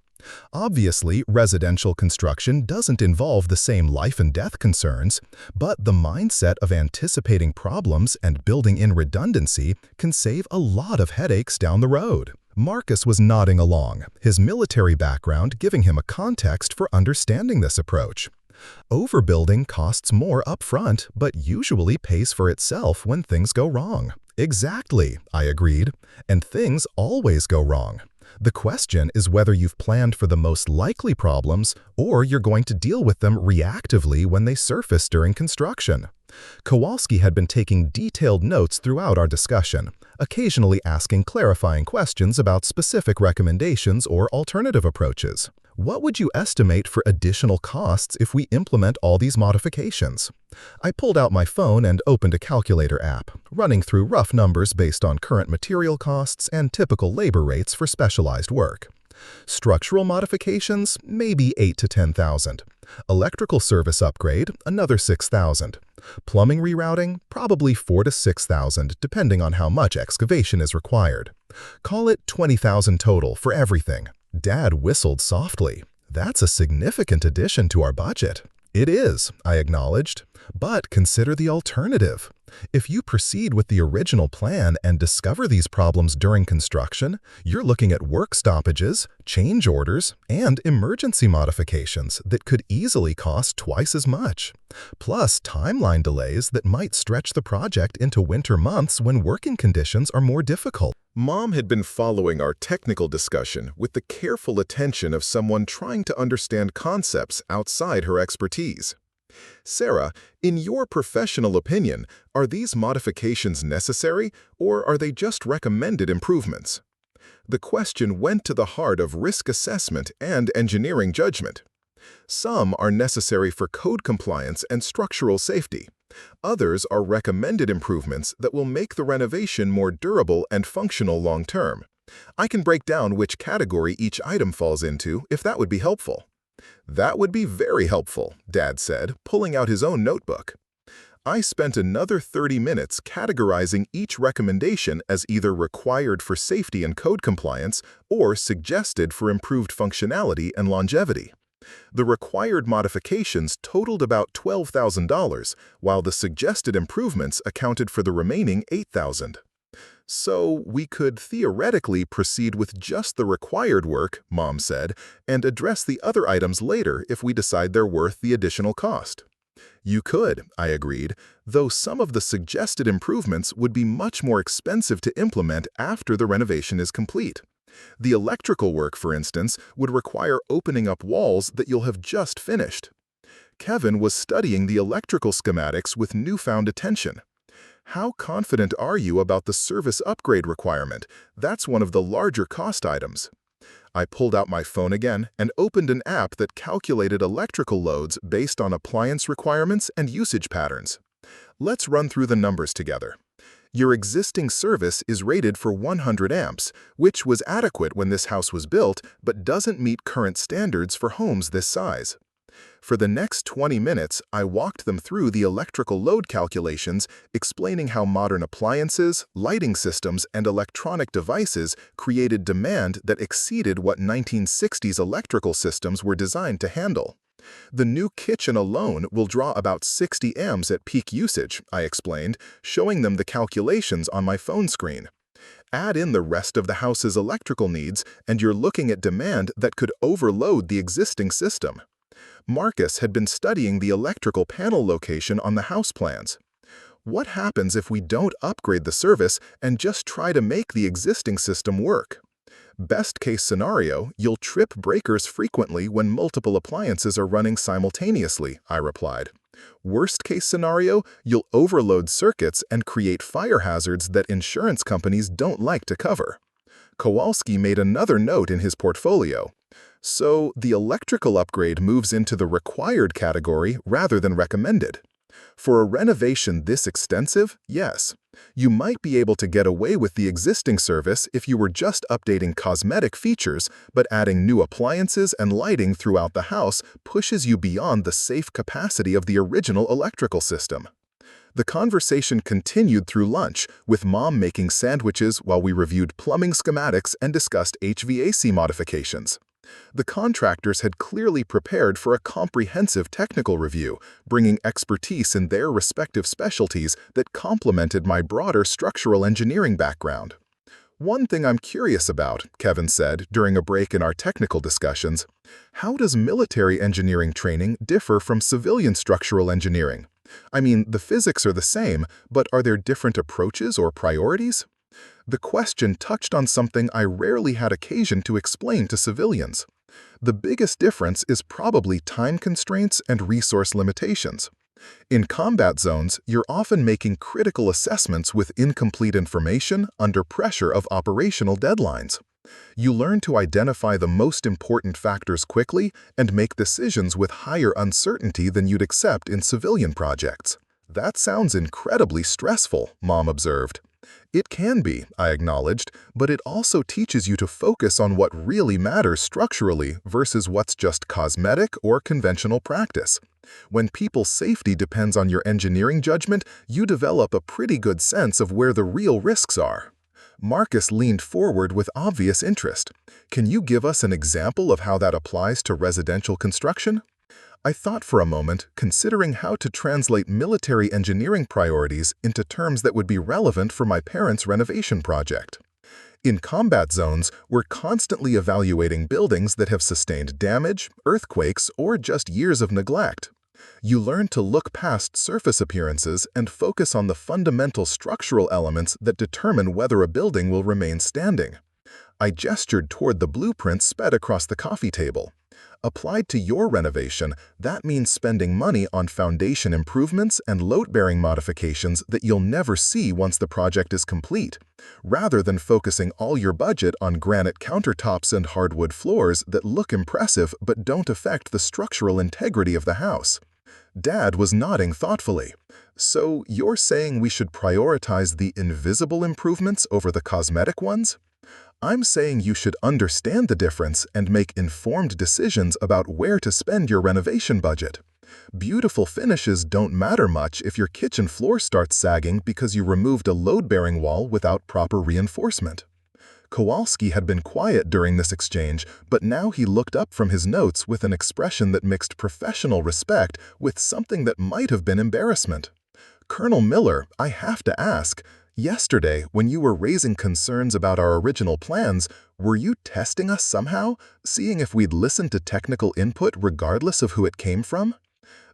Obviously, residential construction doesn't involve the same life-and-death concerns, but the mindset of anticipating problems and building in redundancy can save a lot of headaches down the road. Marcus was nodding along, his military background giving him a context for understanding this approach. "Overbuilding costs more upfront, but usually pays for itself when things go wrong." "Exactly," I agreed, "and things always go wrong. The question is whether you've planned for the most likely problems or you're going to deal with them reactively when they surface during construction." Kowalski had been taking detailed notes throughout our discussion, occasionally asking clarifying questions about specific recommendations or alternative approaches. What would you estimate for additional costs if we implement all these modifications? I pulled out my phone and opened a calculator app, running through rough numbers based on current material costs and typical labor rates for specialized work. Structural modifications, maybe 8 to 10,000. Electrical service upgrade, another 6,000. Plumbing rerouting, probably 4 to 6,000, depending on how much excavation is required. Call it 20,000 total for everything. Dad whistled softly. That's a significant addition to our budget. It is, I acknowledged. But consider the alternative. If you proceed with the original plan and discover these problems during construction, you're looking at work stoppages, change orders, and emergency modifications that could easily cost twice as much. Plus, timeline delays that might stretch the project into winter months when working conditions are more difficult. Mom had been following our technical discussion with the careful attention of someone trying to understand concepts outside her expertise. Sarah, in your professional opinion, are these modifications necessary or are they just recommended improvements? The question went to the heart of risk assessment and engineering judgment. Some are necessary for code compliance and structural safety. Others are recommended improvements that will make the renovation more durable and functional long-term. I can break down which category each item falls into if that would be helpful. That would be very helpful, Dad said, pulling out his own notebook. I spent another 30 minutes categorizing each recommendation as either required for safety and code compliance or suggested for improved functionality and longevity. The required modifications totaled about $12,000, while the suggested improvements accounted for the remaining $8,000. So we could theoretically proceed with just the required work, Mom said, and address the other items later if we decide they're worth the additional cost. You could, I agreed, though some of the suggested improvements would be much more expensive to implement after the renovation is complete. The electrical work, for instance, would require opening up walls that you'll have just finished. Kevin was studying the electrical schematics with newfound attention. How confident are you about the service upgrade requirement? That's one of the larger cost items. I pulled out my phone again and opened an app that calculated electrical loads based on appliance requirements and usage patterns. Let's run through the numbers together. Your existing service is rated for 100 amps, which was adequate when this house was built, but doesn't meet current standards for homes this size. For the next 20 minutes, I walked them through the electrical load calculations, explaining how modern appliances, lighting systems, and electronic devices created demand that exceeded what 1960s electrical systems were designed to handle. The new kitchen alone will draw about 60 amps at peak usage, I explained, showing them the calculations on my phone screen. Add in the rest of the house's electrical needs, and you're looking at demand that could overload the existing system. Marcus had been studying the electrical panel location on the house plans. What happens if we don't upgrade the service and just try to make the existing system work? Best case scenario, you'll trip breakers frequently when multiple appliances are running simultaneously, I replied. Worst case scenario, you'll overload circuits and create fire hazards that insurance companies don't like to cover. Kowalski made another note in his portfolio. So the electrical upgrade moves into the required category rather than recommended. For a renovation this extensive, yes. You might be able to get away with the existing service if you were just updating cosmetic features, but adding new appliances and lighting throughout the house pushes you beyond the safe capacity of the original electrical system. The conversation continued through lunch, with Mom making sandwiches while we reviewed plumbing schematics and discussed HVAC modifications. The contractors had clearly prepared for a comprehensive technical review, bringing expertise in their respective specialties that complemented my broader structural engineering background. One thing I'm curious about, Kevin said during a break in our technical discussions, how does military engineering training differ from civilian structural engineering? I mean, the physics are the same, but are there different approaches or priorities? The question touched on something I rarely had occasion to explain to civilians. The biggest difference is probably time constraints and resource limitations. In combat zones, you're often making critical assessments with incomplete information under pressure of operational deadlines. You learn to identify the most important factors quickly and make decisions with higher uncertainty than you'd accept in civilian projects. That sounds incredibly stressful, Mom observed. It can be, I acknowledged, but it also teaches you to focus on what really matters structurally versus what's just cosmetic or conventional practice. When people's safety depends on your engineering judgment, you develop a pretty good sense of where the real risks are. Marcus leaned forward with obvious interest. Can you give us an example of how that applies to residential construction? I thought for a moment, considering how to translate military engineering priorities into terms that would be relevant for my parents' renovation project. In combat zones, we're constantly evaluating buildings that have sustained damage, earthquakes, or just years of neglect. You learn to look past surface appearances and focus on the fundamental structural elements that determine whether a building will remain standing. I gestured toward the blueprints spread across the coffee table. Applied to your renovation, that means spending money on foundation improvements and load-bearing modifications that you'll never see once the project is complete, rather than focusing all your budget on granite countertops and hardwood floors that look impressive but don't affect the structural integrity of the house. Dad was nodding thoughtfully. So you're saying we should prioritize the invisible improvements over the cosmetic ones? I'm saying you should understand the difference and make informed decisions about where to spend your renovation budget. Beautiful finishes don't matter much if your kitchen floor starts sagging because you removed a load-bearing wall without proper reinforcement. Kowalski had been quiet during this exchange, but now he looked up from his notes with an expression that mixed professional respect with something that might have been embarrassment. Colonel Miller, I have to ask, yesterday, when you were raising concerns about our original plans, were you testing us somehow, seeing if we'd listen to technical input regardless of who it came from?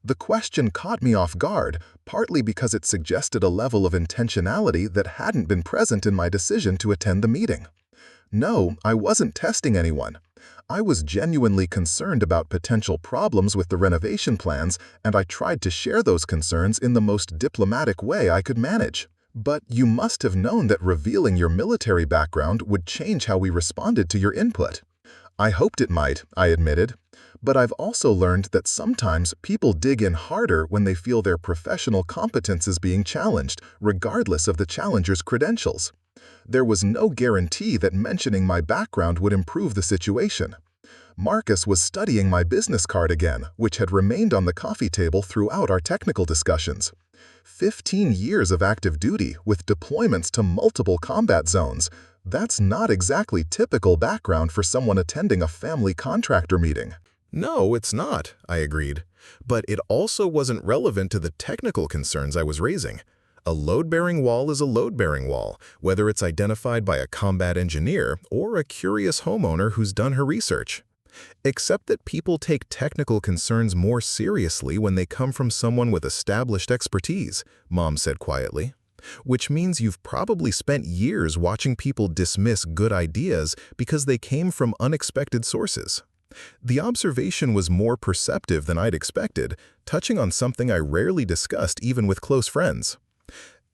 The question caught me off guard, partly because it suggested a level of intentionality that hadn't been present in my decision to attend the meeting. No, I wasn't testing anyone. I was genuinely concerned about potential problems with the renovation plans, and I tried to share those concerns in the most diplomatic way I could manage. But you must have known that revealing your military background would change how we responded to your input. I hoped it might, I admitted. But I've also learned that sometimes people dig in harder when they feel their professional competence is being challenged, regardless of the challenger's credentials. There was no guarantee that mentioning my background would improve the situation. Marcus was studying my business card again, which had remained on the coffee table throughout our technical discussions. 15 years of active duty with deployments to multiple combat zones. That's not exactly typical background for someone attending a family contractor meeting. No, it's not, I agreed. But it also wasn't relevant to the technical concerns I was raising. A load-bearing wall is a load-bearing wall, whether it's identified by a combat engineer or a curious homeowner who's done her research. Except that people take technical concerns more seriously when they come from someone with established expertise, Mom said quietly. Which means you've probably spent years watching people dismiss good ideas because they came from unexpected sources. The observation was more perceptive than I'd expected, touching on something I rarely discussed even with close friends.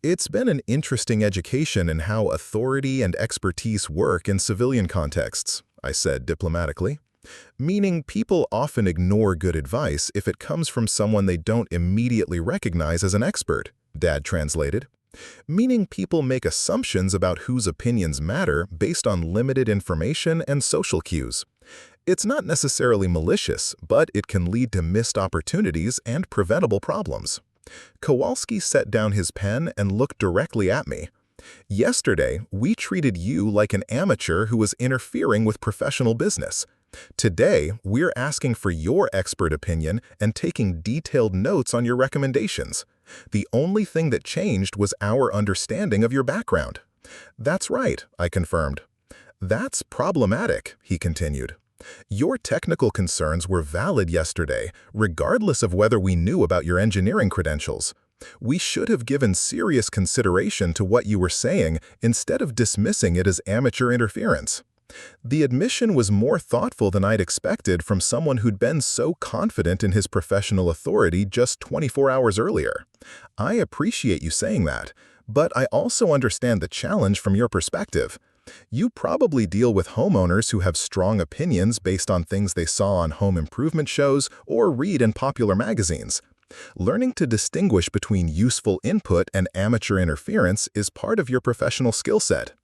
It's been an interesting education in how authority and expertise work in civilian contexts, I said diplomatically. Meaning people often ignore good advice if it comes from someone they don't immediately recognize as an expert, Dad translated. Meaning people make assumptions about whose opinions matter based on limited information and social cues. It's not necessarily malicious, but it can lead to missed opportunities and preventable problems. Kowalski set down his pen and looked directly at me. Yesterday, we treated you like an amateur who was interfering with professional business. Today, we're asking for your expert opinion and taking detailed notes on your recommendations. The only thing that changed was our understanding of your background. That's right, I confirmed. That's problematic, he continued. Your technical concerns were valid yesterday, regardless of whether we knew about your engineering credentials. We should have given serious consideration to what you were saying instead of dismissing it as amateur interference. The admission was more thoughtful than I'd expected from someone who'd been so confident in his professional authority just 24 hours earlier. I appreciate you saying that, but I also understand the challenge from your perspective. You probably deal with homeowners who have strong opinions based on things they saw on home improvement shows or read in popular magazines. Learning to distinguish between useful input and amateur interference is part of your professional skill set.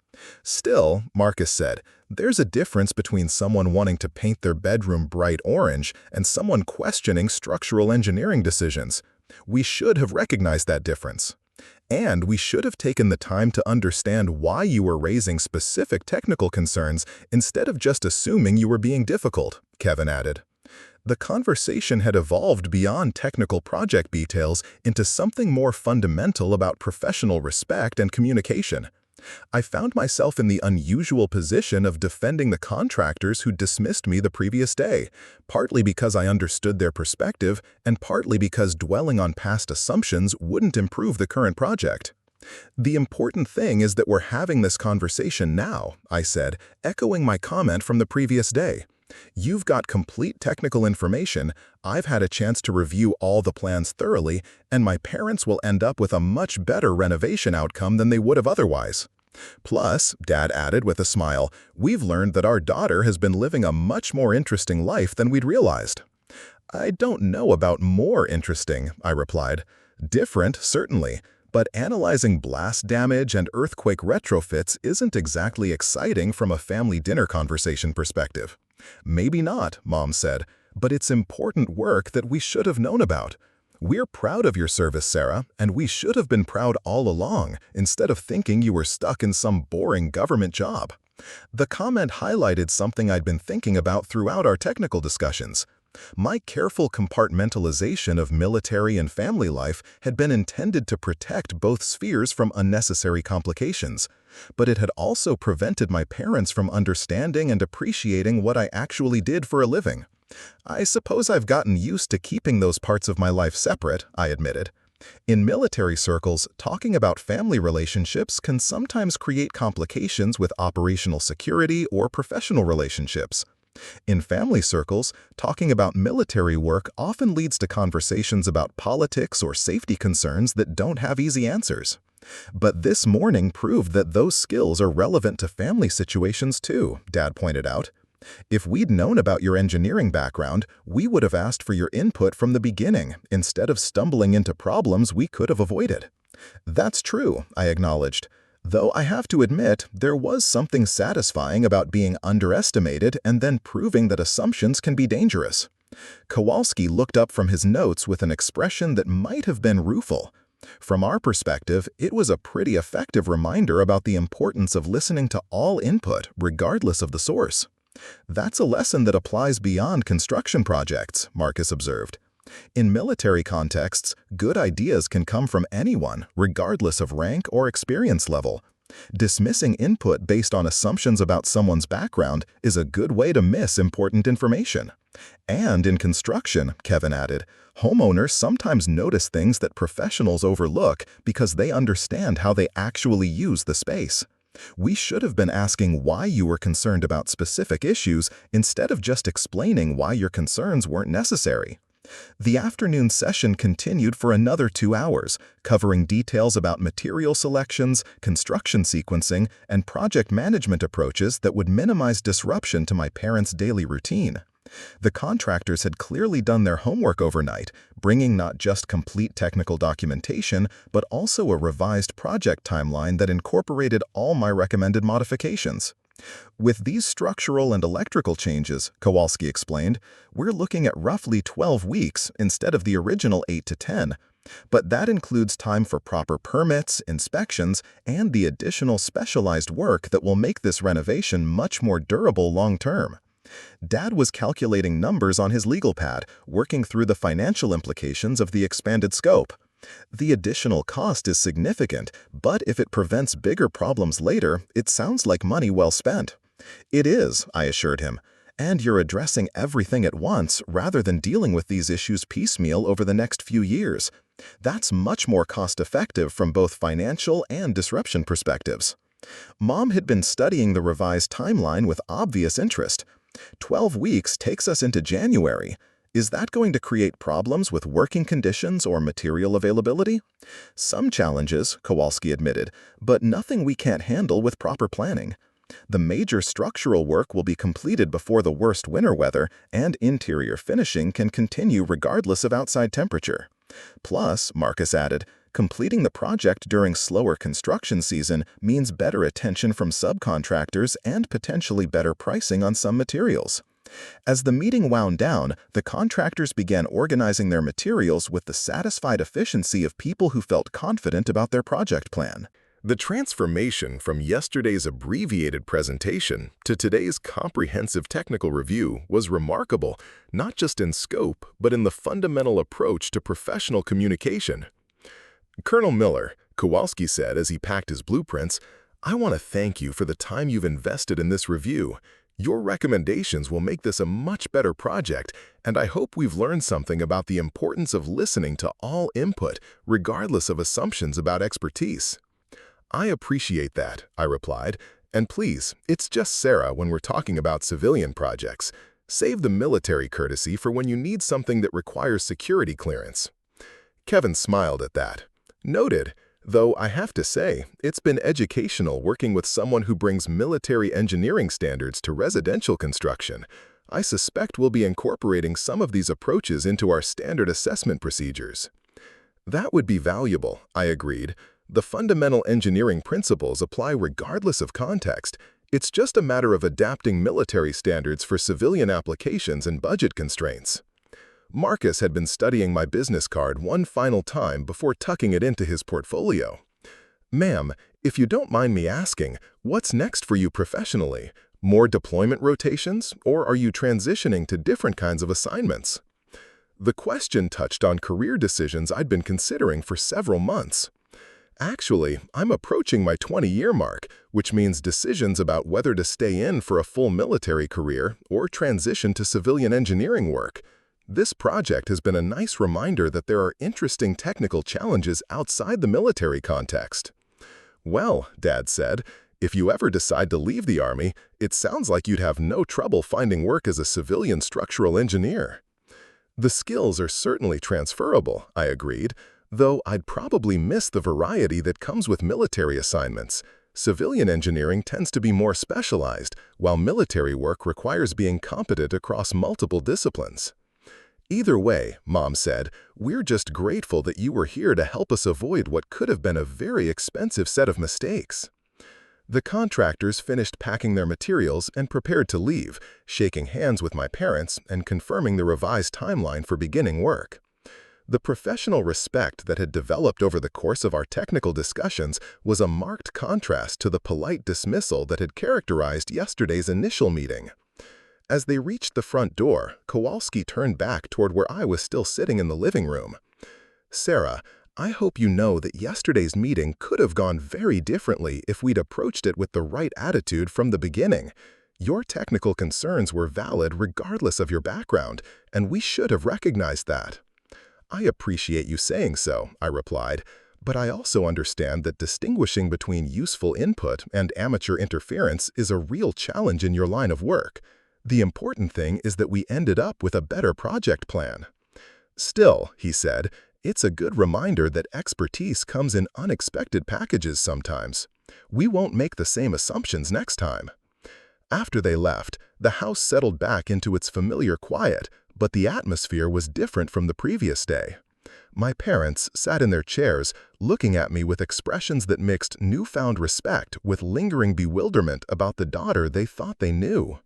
Still, Marcus said, there's a difference between someone wanting to paint their bedroom bright orange and someone questioning structural engineering decisions. We should have recognized that difference. And we should have taken the time to understand why you were raising specific technical concerns instead of just assuming you were being difficult, Kevin added. The conversation had evolved beyond technical project details into something more fundamental about professional respect and communication. I found myself in the unusual position of defending the contractors who dismissed me the previous day, partly because I understood their perspective and partly because dwelling on past assumptions wouldn't improve the current project. The important thing is that we're having this conversation now, I said, echoing my comment from the previous day. You've got complete technical information, I've had a chance to review all the plans thoroughly, and my parents will end up with a much better renovation outcome than they would have otherwise. Plus, Dad added with a smile, we've learned that our daughter has been living a much more interesting life than we'd realized. I don't know about more interesting, I replied. Different, certainly, but analyzing blast damage and earthquake retrofits isn't exactly exciting from a family dinner conversation perspective. Maybe not, Mom said, but it's important work that we should have known about. We're proud of your service, Sarah, and we should have been proud all along, instead of thinking you were stuck in some boring government job. The comment highlighted something I'd been thinking about throughout our technical discussions. My careful compartmentalization of military and family life had been intended to protect both spheres from unnecessary complications, but it had also prevented my parents from understanding and appreciating what I actually did for a living. I suppose I've gotten used to keeping those parts of my life separate, I admitted. In military circles, talking about family relationships can sometimes create complications with operational security or professional relationships. In family circles, talking about military work often leads to conversations about politics or safety concerns that don't have easy answers. But this morning proved that those skills are relevant to family situations too, Dad pointed out. If we'd known about your engineering background, we would have asked for your input from the beginning, instead of stumbling into problems we could have avoided. That's true, I acknowledged. Though I have to admit, there was something satisfying about being underestimated and then proving that assumptions can be dangerous. Kowalski looked up from his notes with an expression that might have been rueful. From our perspective, it was a pretty effective reminder about the importance of listening to all input, regardless of the source. That's a lesson that applies beyond construction projects, Marcus observed. In military contexts, good ideas can come from anyone, regardless of rank or experience level. Dismissing input based on assumptions about someone's background is a good way to miss important information. And in construction, Kevin added, homeowners sometimes notice things that professionals overlook because they understand how they actually use the space. We should have been asking why you were concerned about specific issues instead of just explaining why your concerns weren't necessary. The afternoon session continued for another 2 hours, covering details about material selections, construction sequencing, and project management approaches that would minimize disruption to my parents' daily routine. The contractors had clearly done their homework overnight, bringing not just complete technical documentation, but also a revised project timeline that incorporated all my recommended modifications. With these structural and electrical changes, Kowalski explained, we're looking at roughly 12 weeks instead of the original 8 to 10. But that includes time for proper permits, inspections, and the additional specialized work that will make this renovation much more durable long-term. Dad was calculating numbers on his legal pad, working through the financial implications of the expanded scope. The additional cost is significant, but if it prevents bigger problems later, it sounds like money well spent. It is, I assured him, and you're addressing everything at once rather than dealing with these issues piecemeal over the next few years. That's much more cost-effective from both financial and disruption perspectives. Mom had been studying the revised timeline with obvious interest. 12 weeks takes us into January. Is that going to create problems with working conditions or material availability? Some challenges, Kowalski admitted, but nothing we can't handle with proper planning. The major structural work will be completed before the worst winter weather, and interior finishing can continue regardless of outside temperature. Plus, Marcus added, completing the project during slower construction season means better attention from subcontractors and potentially better pricing on some materials. As the meeting wound down, the contractors began organizing their materials with the satisfied efficiency of people who felt confident about their project plan. The transformation from yesterday's abbreviated presentation to today's comprehensive technical review was remarkable, not just in scope, but in the fundamental approach to professional communication. Colonel Miller, Kowalski said as he packed his blueprints, "I want to thank you for the time you've invested in this review. Your recommendations will make this a much better project, and I hope we've learned something about the importance of listening to all input, regardless of assumptions about expertise." "I appreciate that," I replied, "and please, it's just Sarah when we're talking about civilian projects. Save the military courtesy for when you need something that requires security clearance." Kevin smiled at that. "Noted, though I have to say, it's been educational working with someone who brings military engineering standards to residential construction. I suspect we'll be incorporating some of these approaches into our standard assessment procedures." "That would be valuable," I agreed. "The fundamental engineering principles apply regardless of context. It's just a matter of adapting military standards for civilian applications and budget constraints." Marcus had been studying my business card one final time before tucking it into his portfolio. "Ma'am, if you don't mind me asking, what's next for you professionally? More deployment rotations, or are you transitioning to different kinds of assignments?" The question touched on career decisions I'd been considering for several months. "Actually, I'm approaching my 20-year mark, which means decisions about whether to stay in for a full military career or transition to civilian engineering work. This project has been a nice reminder that there are interesting technical challenges outside the military context." "Well," Dad said, "if you ever decide to leave the Army, it sounds like you'd have no trouble finding work as a civilian structural engineer." "The skills are certainly transferable," I agreed, "though I'd probably miss the variety that comes with military assignments. Civilian engineering tends to be more specialized, while military work requires being competent across multiple disciplines." "Either way," Mom said, "we're just grateful that you were here to help us avoid what could have been a very expensive set of mistakes." The contractors finished packing their materials and prepared to leave, shaking hands with my parents and confirming the revised timeline for beginning work. The professional respect that had developed over the course of our technical discussions was a marked contrast to the polite dismissal that had characterized yesterday's initial meeting. As they reached the front door, Kowalski turned back toward where I was still sitting in the living room. "Sarah, I hope you know that yesterday's meeting could have gone very differently if we'd approached it with the right attitude from the beginning. Your technical concerns were valid regardless of your background, and we should have recognized that." "I appreciate you saying so," I replied, "but I also understand that distinguishing between useful input and amateur interference is a real challenge in your line of work. The important thing is that we ended up with a better project plan." "Still," he said, "it's a good reminder that expertise comes in unexpected packages sometimes. We won't make the same assumptions next time." After they left, the house settled back into its familiar quiet, but the atmosphere was different from the previous day. My parents sat in their chairs, looking at me with expressions that mixed newfound respect with lingering bewilderment about the daughter they thought they knew.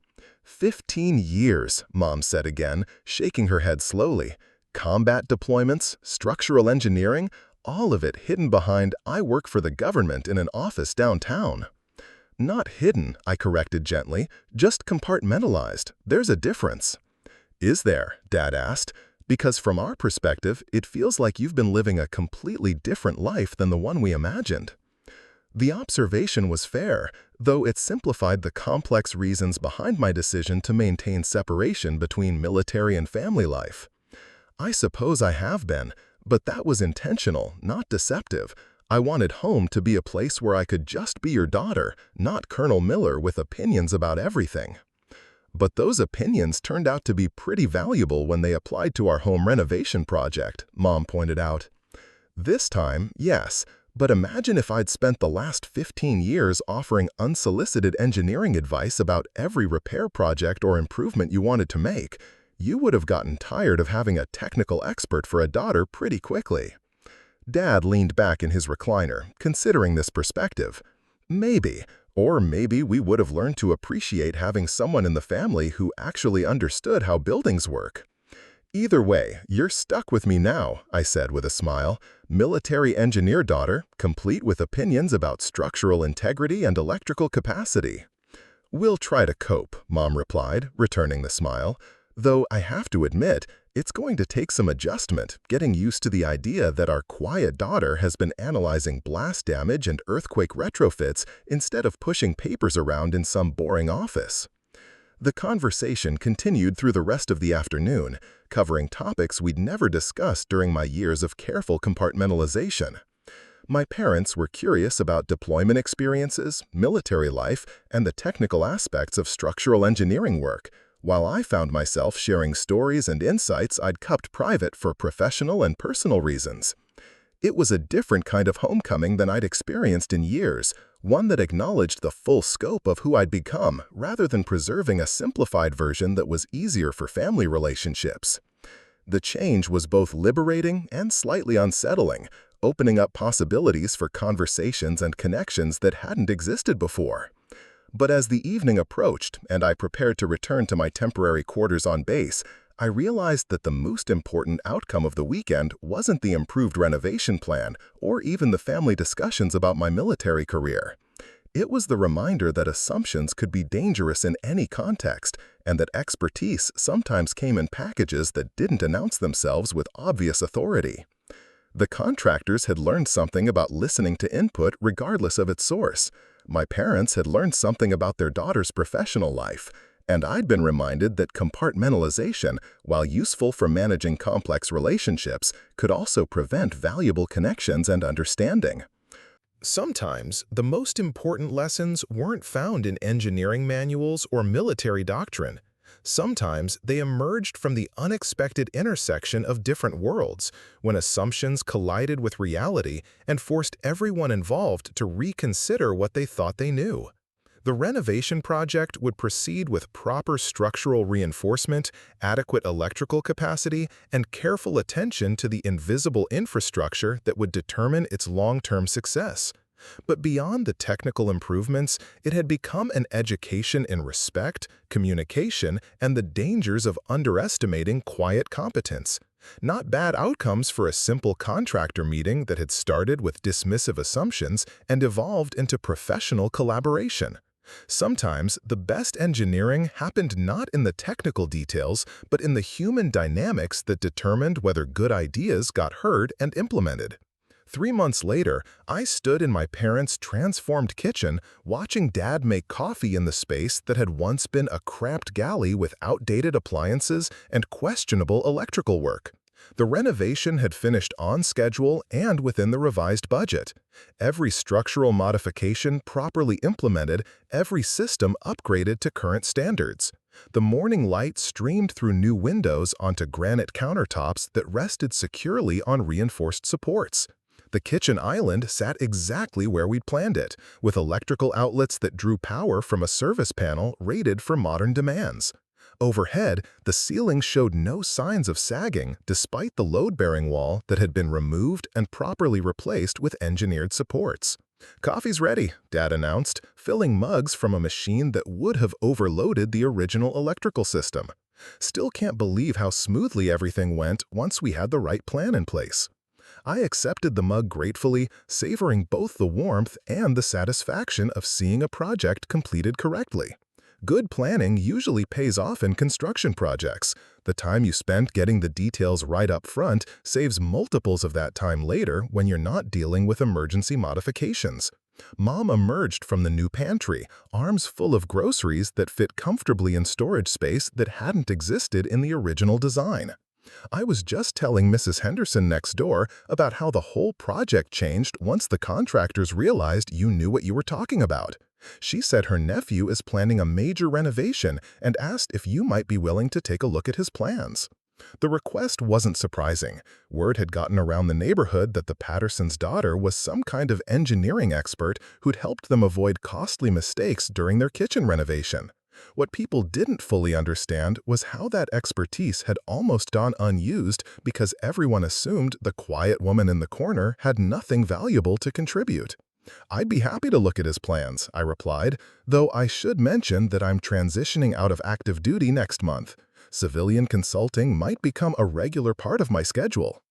15 years, Mom said again, shaking her head slowly. Combat deployments, structural engineering, all of it hidden behind "I work for the government in an office downtown." "Not hidden," I corrected gently, "just compartmentalized. There's a difference." "Is there?" Dad asked. "Because from our perspective, it feels like you've been living a completely different life than the one we imagined." The observation was fair, though it simplified the complex reasons behind my decision to maintain separation between military and family life. "I suppose I have been, but that was intentional, not deceptive. I wanted home to be a place where I could just be your daughter, not Colonel Miller with opinions about everything." "But those opinions turned out to be pretty valuable when they applied to our home renovation project," Mom pointed out. "This time, yes, But imagine if I'd spent the last 15 years offering unsolicited engineering advice about every repair project or improvement you wanted to make. You would have gotten tired of having a technical expert for a daughter pretty quickly. Dad leaned back in his recliner, considering this perspective. Maybe, or maybe we would have learned to appreciate having someone in the family who actually understood how buildings work. Either way, you're stuck with me now, I said with a smile. Military engineer daughter, complete with opinions about structural integrity and electrical capacity. We'll try to cope, Mom replied, returning the smile. Though I have to admit, it's going to take some adjustment, getting used to the idea that our quiet daughter has been analyzing blast damage and earthquake retrofits instead of pushing papers around in some boring office. The conversation continued through the rest of the afternoon, covering topics we'd never discussed during my years of careful compartmentalization. My parents were curious about deployment experiences, military life, and the technical aspects of structural engineering work, while I found myself sharing stories and insights I'd kept private for professional and personal reasons. It was a different kind of homecoming than I'd experienced in years, one that acknowledged the full scope of who I'd become rather than preserving a simplified version that was easier for family relationships. The change was both liberating and slightly unsettling, opening up possibilities for conversations and connections that hadn't existed before. But as the evening approached and I prepared to return to my temporary quarters on base, I realized that the most important outcome of the weekend wasn't the improved renovation plan or even the family discussions about my military career. It was the reminder that assumptions could be dangerous in any context and that expertise sometimes came in packages that didn't announce themselves with obvious authority. The contractors had learned something about listening to input regardless of its source. My parents had learned something about their daughter's professional life, and I'd been reminded that compartmentalization, while useful for managing complex relationships, could also prevent valuable connections and understanding. Sometimes, the most important lessons weren't found in engineering manuals or military doctrine. Sometimes they emerged from the unexpected intersection of different worlds, when assumptions collided with reality and forced everyone involved to reconsider what they thought they knew. The renovation project would proceed with proper structural reinforcement, adequate electrical capacity, and careful attention to the invisible infrastructure that would determine its long-term success. But beyond the technical improvements, it had become an education in respect, communication, and the dangers of underestimating quiet competence. Not bad outcomes for a simple contractor meeting that had started with dismissive assumptions and evolved into professional collaboration. Sometimes the best engineering happened not in the technical details, but in the human dynamics that determined whether good ideas got heard and implemented. 3 months later, I stood in my parents' transformed kitchen watching Dad make coffee in the space that had once been a cramped galley with outdated appliances and questionable electrical work. The renovation had finished on schedule and within the revised budget. Every structural modification properly implemented, every system upgraded to current standards. The morning light streamed through new windows onto granite countertops that rested securely on reinforced supports. The kitchen island sat exactly where we'd planned it, with electrical outlets that drew power from a service panel rated for modern demands. Overhead, the ceiling showed no signs of sagging despite the load-bearing wall that had been removed and properly replaced with engineered supports. "Coffee's ready," Dad announced, filling mugs from a machine that would have overloaded the original electrical system. Still can't believe how smoothly everything went once we had the right plan in place. I accepted the mug gratefully, savoring both the warmth and the satisfaction of seeing a project completed correctly. Good planning usually pays off in construction projects. The time you spent getting the details right up front saves multiples of that time later when you're not dealing with emergency modifications. Mom emerged from the new pantry, arms full of groceries that fit comfortably in storage space that hadn't existed in the original design. I was just telling Mrs. Henderson next door about how the whole project changed once the contractors realized you knew what you were talking about. She said her nephew is planning a major renovation and asked if you might be willing to take a look at his plans. The request wasn't surprising. Word had gotten around the neighborhood that the Pattersons' daughter was some kind of engineering expert who'd helped them avoid costly mistakes during their kitchen renovation. What people didn't fully understand was how that expertise had almost gone unused because everyone assumed the quiet woman in the corner had nothing valuable to contribute. "I'd be happy to look at his plans," I replied, though I should mention that I'm transitioning out of active duty next month. Civilian consulting might become a regular part of my schedule.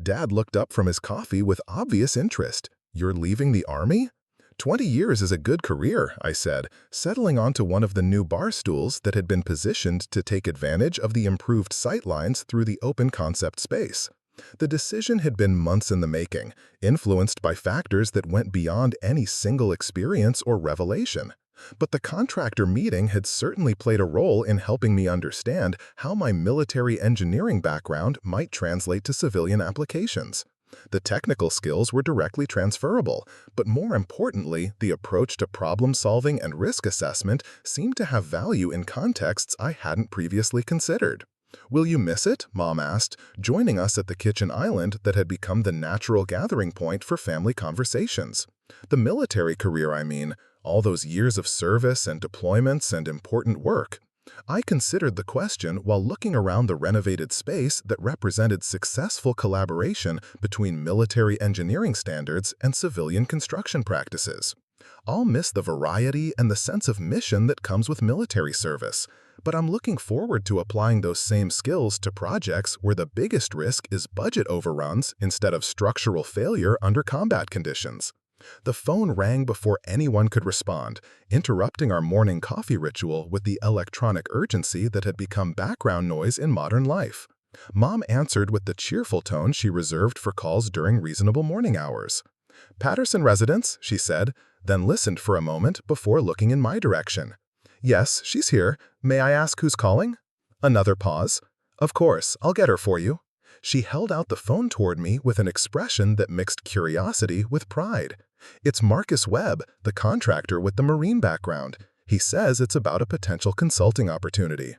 Dad looked up from his coffee with obvious interest. "You're leaving the Army?" 20 years is a good career," I said, settling onto one of the new bar stools that had been positioned to take advantage of the improved sightlines through the open concept space. The decision had been months in the making, influenced by factors that went beyond any single experience or revelation. But the contractor meeting had certainly played a role in helping me understand how my military engineering background might translate to civilian applications. The technical skills were directly transferable, but more importantly, the approach to problem solving and risk assessment seemed to have value in contexts I hadn't previously considered. "Will you miss it?" Mom asked, joining us at the kitchen island that had become the natural gathering point for family conversations. "The military career, I mean. All those years of service and deployments and important work." I considered the question while looking around the renovated space that represented successful collaboration between military engineering standards and civilian construction practices. "I'll miss the variety and the sense of mission that comes with military service, but I'm looking forward to applying those same skills to projects where the biggest risk is budget overruns instead of structural failure under combat conditions." The phone rang before anyone could respond, interrupting our morning coffee ritual with the electronic urgency that had become background noise in modern life. Mom answered with the cheerful tone she reserved for calls during reasonable morning hours. "Patterson residence," she said, then listened for a moment before looking in my direction. "Yes, she's here. May I ask who's calling?" Another pause. "Of course, I'll get her for you." She held out the phone toward me with an expression that mixed curiosity with pride. "It's Marcus Webb, the contractor with the Marine background. He says it's about a potential consulting opportunity."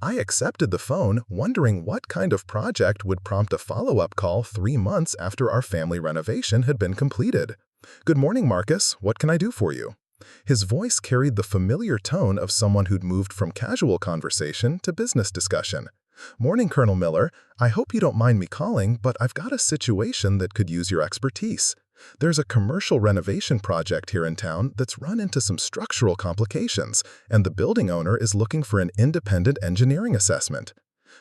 I accepted the phone, wondering what kind of project would prompt a follow-up call 3 months after our family renovation had been completed. "Good morning, Marcus. What can I do for you?" His voice carried the familiar tone of someone who'd moved from casual conversation to business discussion. "Morning, Colonel Miller. I hope you don't mind me calling, but I've got a situation that could use your expertise. There's a commercial renovation project here in town that's run into some structural complications, and the building owner is looking for an independent engineering assessment."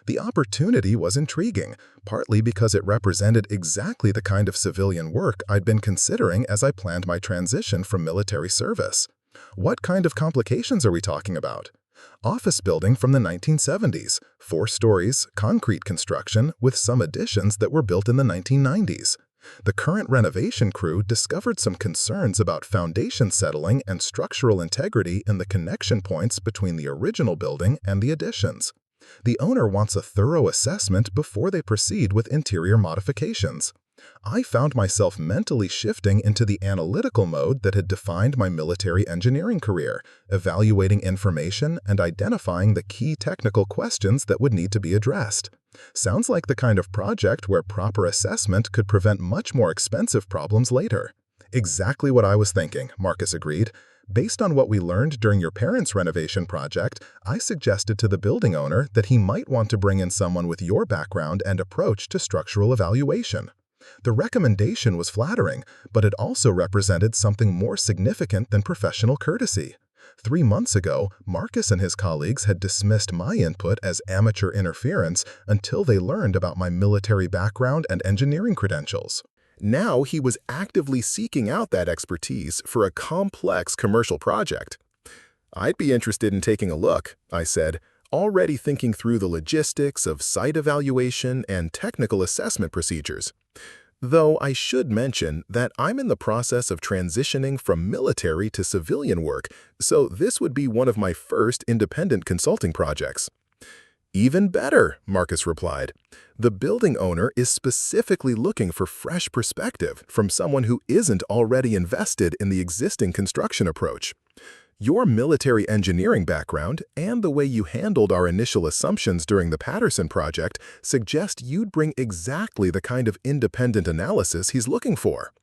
The opportunity was intriguing, partly because it represented exactly the kind of civilian work I'd been considering as I planned my transition from military service. "What kind of complications are we talking about?" "Office building from the 1970s, 4 stories, concrete construction, with some additions that were built in the 1990s. The current renovation crew discovered some concerns about foundation settling and structural integrity in the connection points between the original building and the additions. The owner wants a thorough assessment before they proceed with interior modifications." I found myself mentally shifting into the analytical mode that had defined my military engineering career, evaluating information and identifying the key technical questions that would need to be addressed. Sounds like the kind of project where proper assessment could prevent much more expensive problems later. "Exactly what I was thinking," Marcus agreed. "Based on what we learned during your parents' renovation project, I suggested to the building owner that he might want to bring in someone with your background and approach to structural evaluation." The recommendation was flattering, but it also represented something more significant than professional courtesy. 3 months ago, Marcus and his colleagues had dismissed my input as amateur interference until they learned about my military background and engineering credentials. Now he was actively seeking out that expertise for a complex commercial project. "I'd be interested in taking a look," I said, already thinking through the logistics of site evaluation and technical assessment procedures. Though I should mention that I'm in the process of transitioning from military to civilian work, so this would be one of my first independent consulting projects. "Even better," Marcus replied. "The building owner is specifically looking for fresh perspective from someone who isn't already invested in the existing construction approach. Your military engineering background and the way you handled our initial assumptions during the Patterson project suggest you'd bring exactly the kind of independent analysis he's looking for.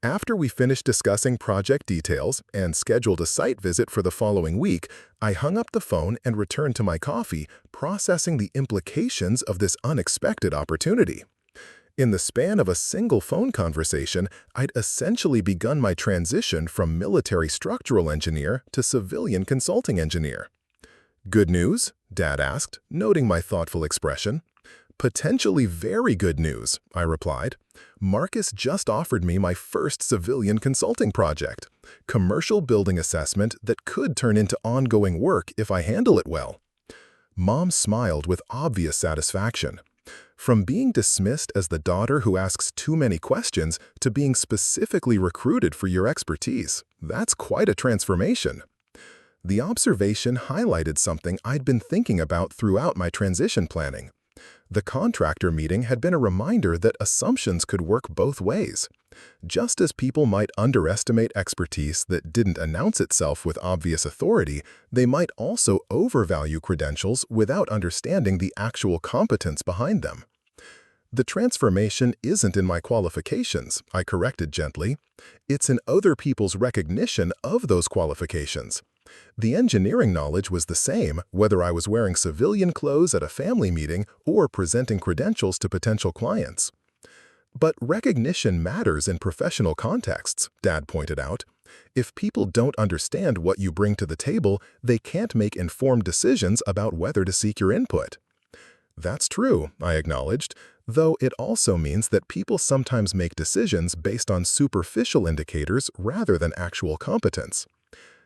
After we finished discussing project details and scheduled a site visit for the following week, I hung up the phone and returned to my coffee, processing the implications of this unexpected opportunity. In the span of a single phone conversation, I'd essentially begun my transition from military structural engineer to civilian consulting engineer. "Good news?" Dad asked, noting my thoughtful expression. "Potentially very good news," I replied. "Marcus just offered me my first civilian consulting project, commercial building assessment that could turn into ongoing work if I handle it well." Mom smiled with obvious satisfaction. From being dismissed as the daughter who asks too many questions to being specifically recruited for your expertise, that's quite a transformation. The observation highlighted something I'd been thinking about throughout my transition planning. The contractor meeting had been a reminder that assumptions could work both ways. Just as people might underestimate expertise that didn't announce itself with obvious authority, they might also overvalue credentials without understanding the actual competence behind them. "The transformation isn't in my qualifications," I corrected gently. "It's in other people's recognition of those qualifications." The engineering knowledge was the same, whether I was wearing civilian clothes at a family meeting or presenting credentials to potential clients. "But recognition matters in professional contexts," Dad pointed out. "If people don't understand what you bring to the table, they can't make informed decisions about whether to seek your input." "That's true," I acknowledged, though it also means that people sometimes make decisions based on superficial indicators rather than actual competence.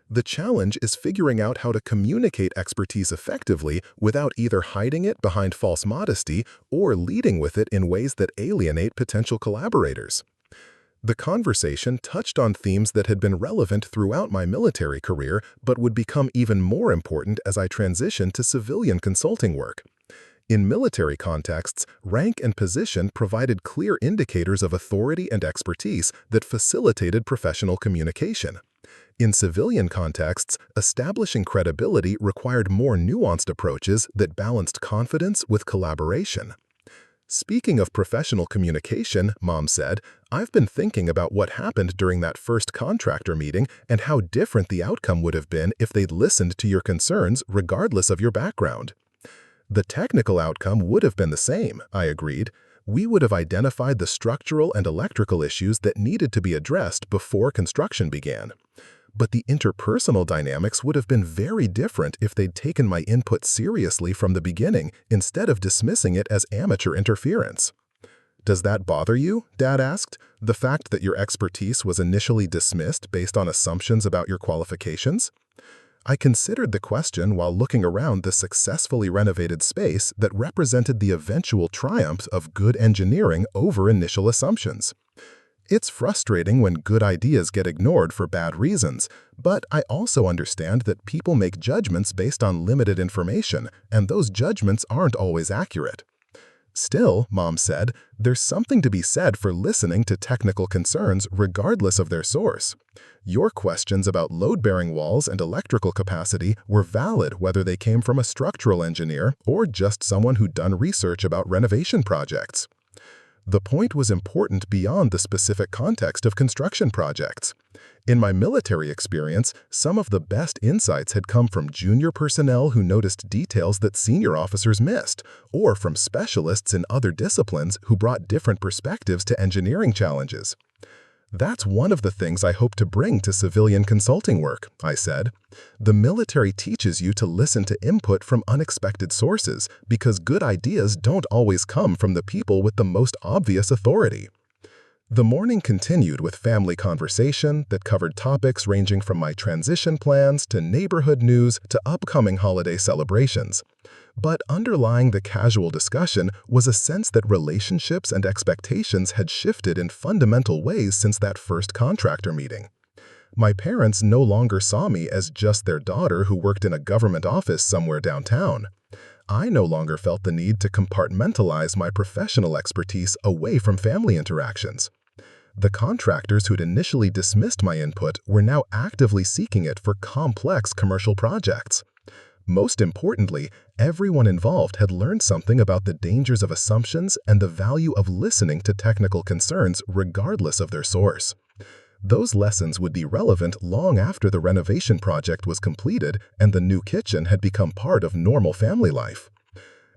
The challenge is figuring out how to communicate expertise effectively without either hiding it behind false modesty or leading with it in ways that alienate potential collaborators. The conversation touched on themes that had been relevant throughout my military career but would become even more important as I transitioned to civilian consulting work. In military contexts, rank and position provided clear indicators of authority and expertise that facilitated professional communication. In civilian contexts, establishing credibility required more nuanced approaches that balanced confidence with collaboration. "Speaking of professional communication," Mom said, "I've been thinking about what happened during that first contractor meeting and how different the outcome would have been if they'd listened to your concerns regardless of your background." "The technical outcome would have been the same," I agreed. "We would have identified the structural and electrical issues that needed to be addressed before construction began. But the interpersonal dynamics would have been very different if they'd taken my input seriously from the beginning instead of dismissing it as amateur interference." "Does that bother you?" Dad asked. "The fact that your expertise was initially dismissed based on assumptions about your qualifications?" I considered the question while looking around the successfully renovated space that represented the eventual triumph of good engineering over initial assumptions. It's frustrating when good ideas get ignored for bad reasons, but I also understand that people make judgments based on limited information, and those judgments aren't always accurate. "Still," Mom said, "there's something to be said for listening to technical concerns regardless of their source. Your questions about load-bearing walls and electrical capacity were valid whether they came from a structural engineer or just someone who'd done research about renovation projects." The point was important beyond the specific context of construction projects. In my military experience, some of the best insights had come from junior personnel who noticed details that senior officers missed, or from specialists in other disciplines who brought different perspectives to engineering challenges. "That's one of the things I hope to bring to civilian consulting work," I said. "The military teaches you to listen to input from unexpected sources because good ideas don't always come from the people with the most obvious authority." The morning continued with family conversation that covered topics ranging from my transition plans to neighborhood news to upcoming holiday celebrations. But underlying the casual discussion was a sense that relationships and expectations had shifted in fundamental ways since that first contractor meeting. My parents no longer saw me as just their daughter who worked in a government office somewhere downtown. I no longer felt the need to compartmentalize my professional expertise away from family interactions. The contractors who'd initially dismissed my input were now actively seeking it for complex commercial projects. Most importantly, everyone involved had learned something about the dangers of assumptions and the value of listening to technical concerns regardless of their source. Those lessons would be relevant long after the renovation project was completed and the new kitchen had become part of normal family life.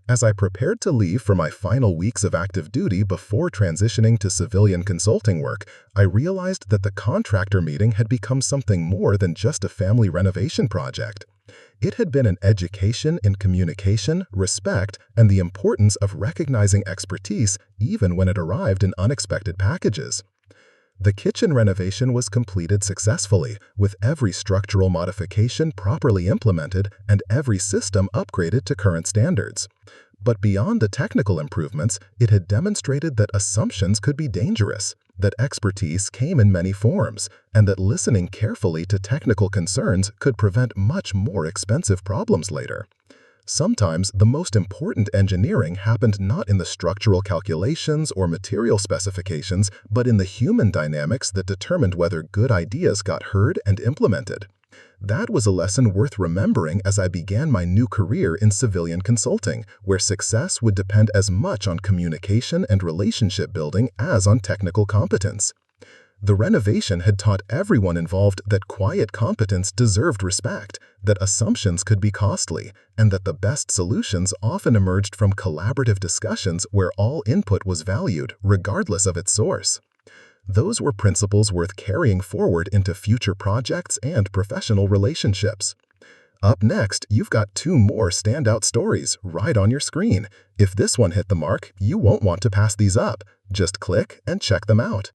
As I prepared to leave for my final weeks of active duty before transitioning to civilian consulting work, I realized that the contractor meeting had become something more than just a family renovation project. It had been an education in communication, respect, and the importance of recognizing expertise even when it arrived in unexpected packages. The kitchen renovation was completed successfully, with every structural modification properly implemented and every system upgraded to current standards. But beyond the technical improvements, it had demonstrated that assumptions could be dangerous, that expertise came in many forms, and that listening carefully to technical concerns could prevent much more expensive problems later. Sometimes the most important engineering happened not in the structural calculations or material specifications, but in the human dynamics that determined whether good ideas got heard and implemented. That was a lesson worth remembering as I began my new career in civilian consulting, where success would depend as much on communication and relationship building as on technical competence. The renovation had taught everyone involved that quiet competence deserved respect, that assumptions could be costly, and that the best solutions often emerged from collaborative discussions where all input was valued, regardless of its source. Those were principles worth carrying forward into future projects and professional relationships. Up next, you've got 2 more standout stories right on your screen. If this one hit the mark, you won't want to pass these up. Just click and check them out.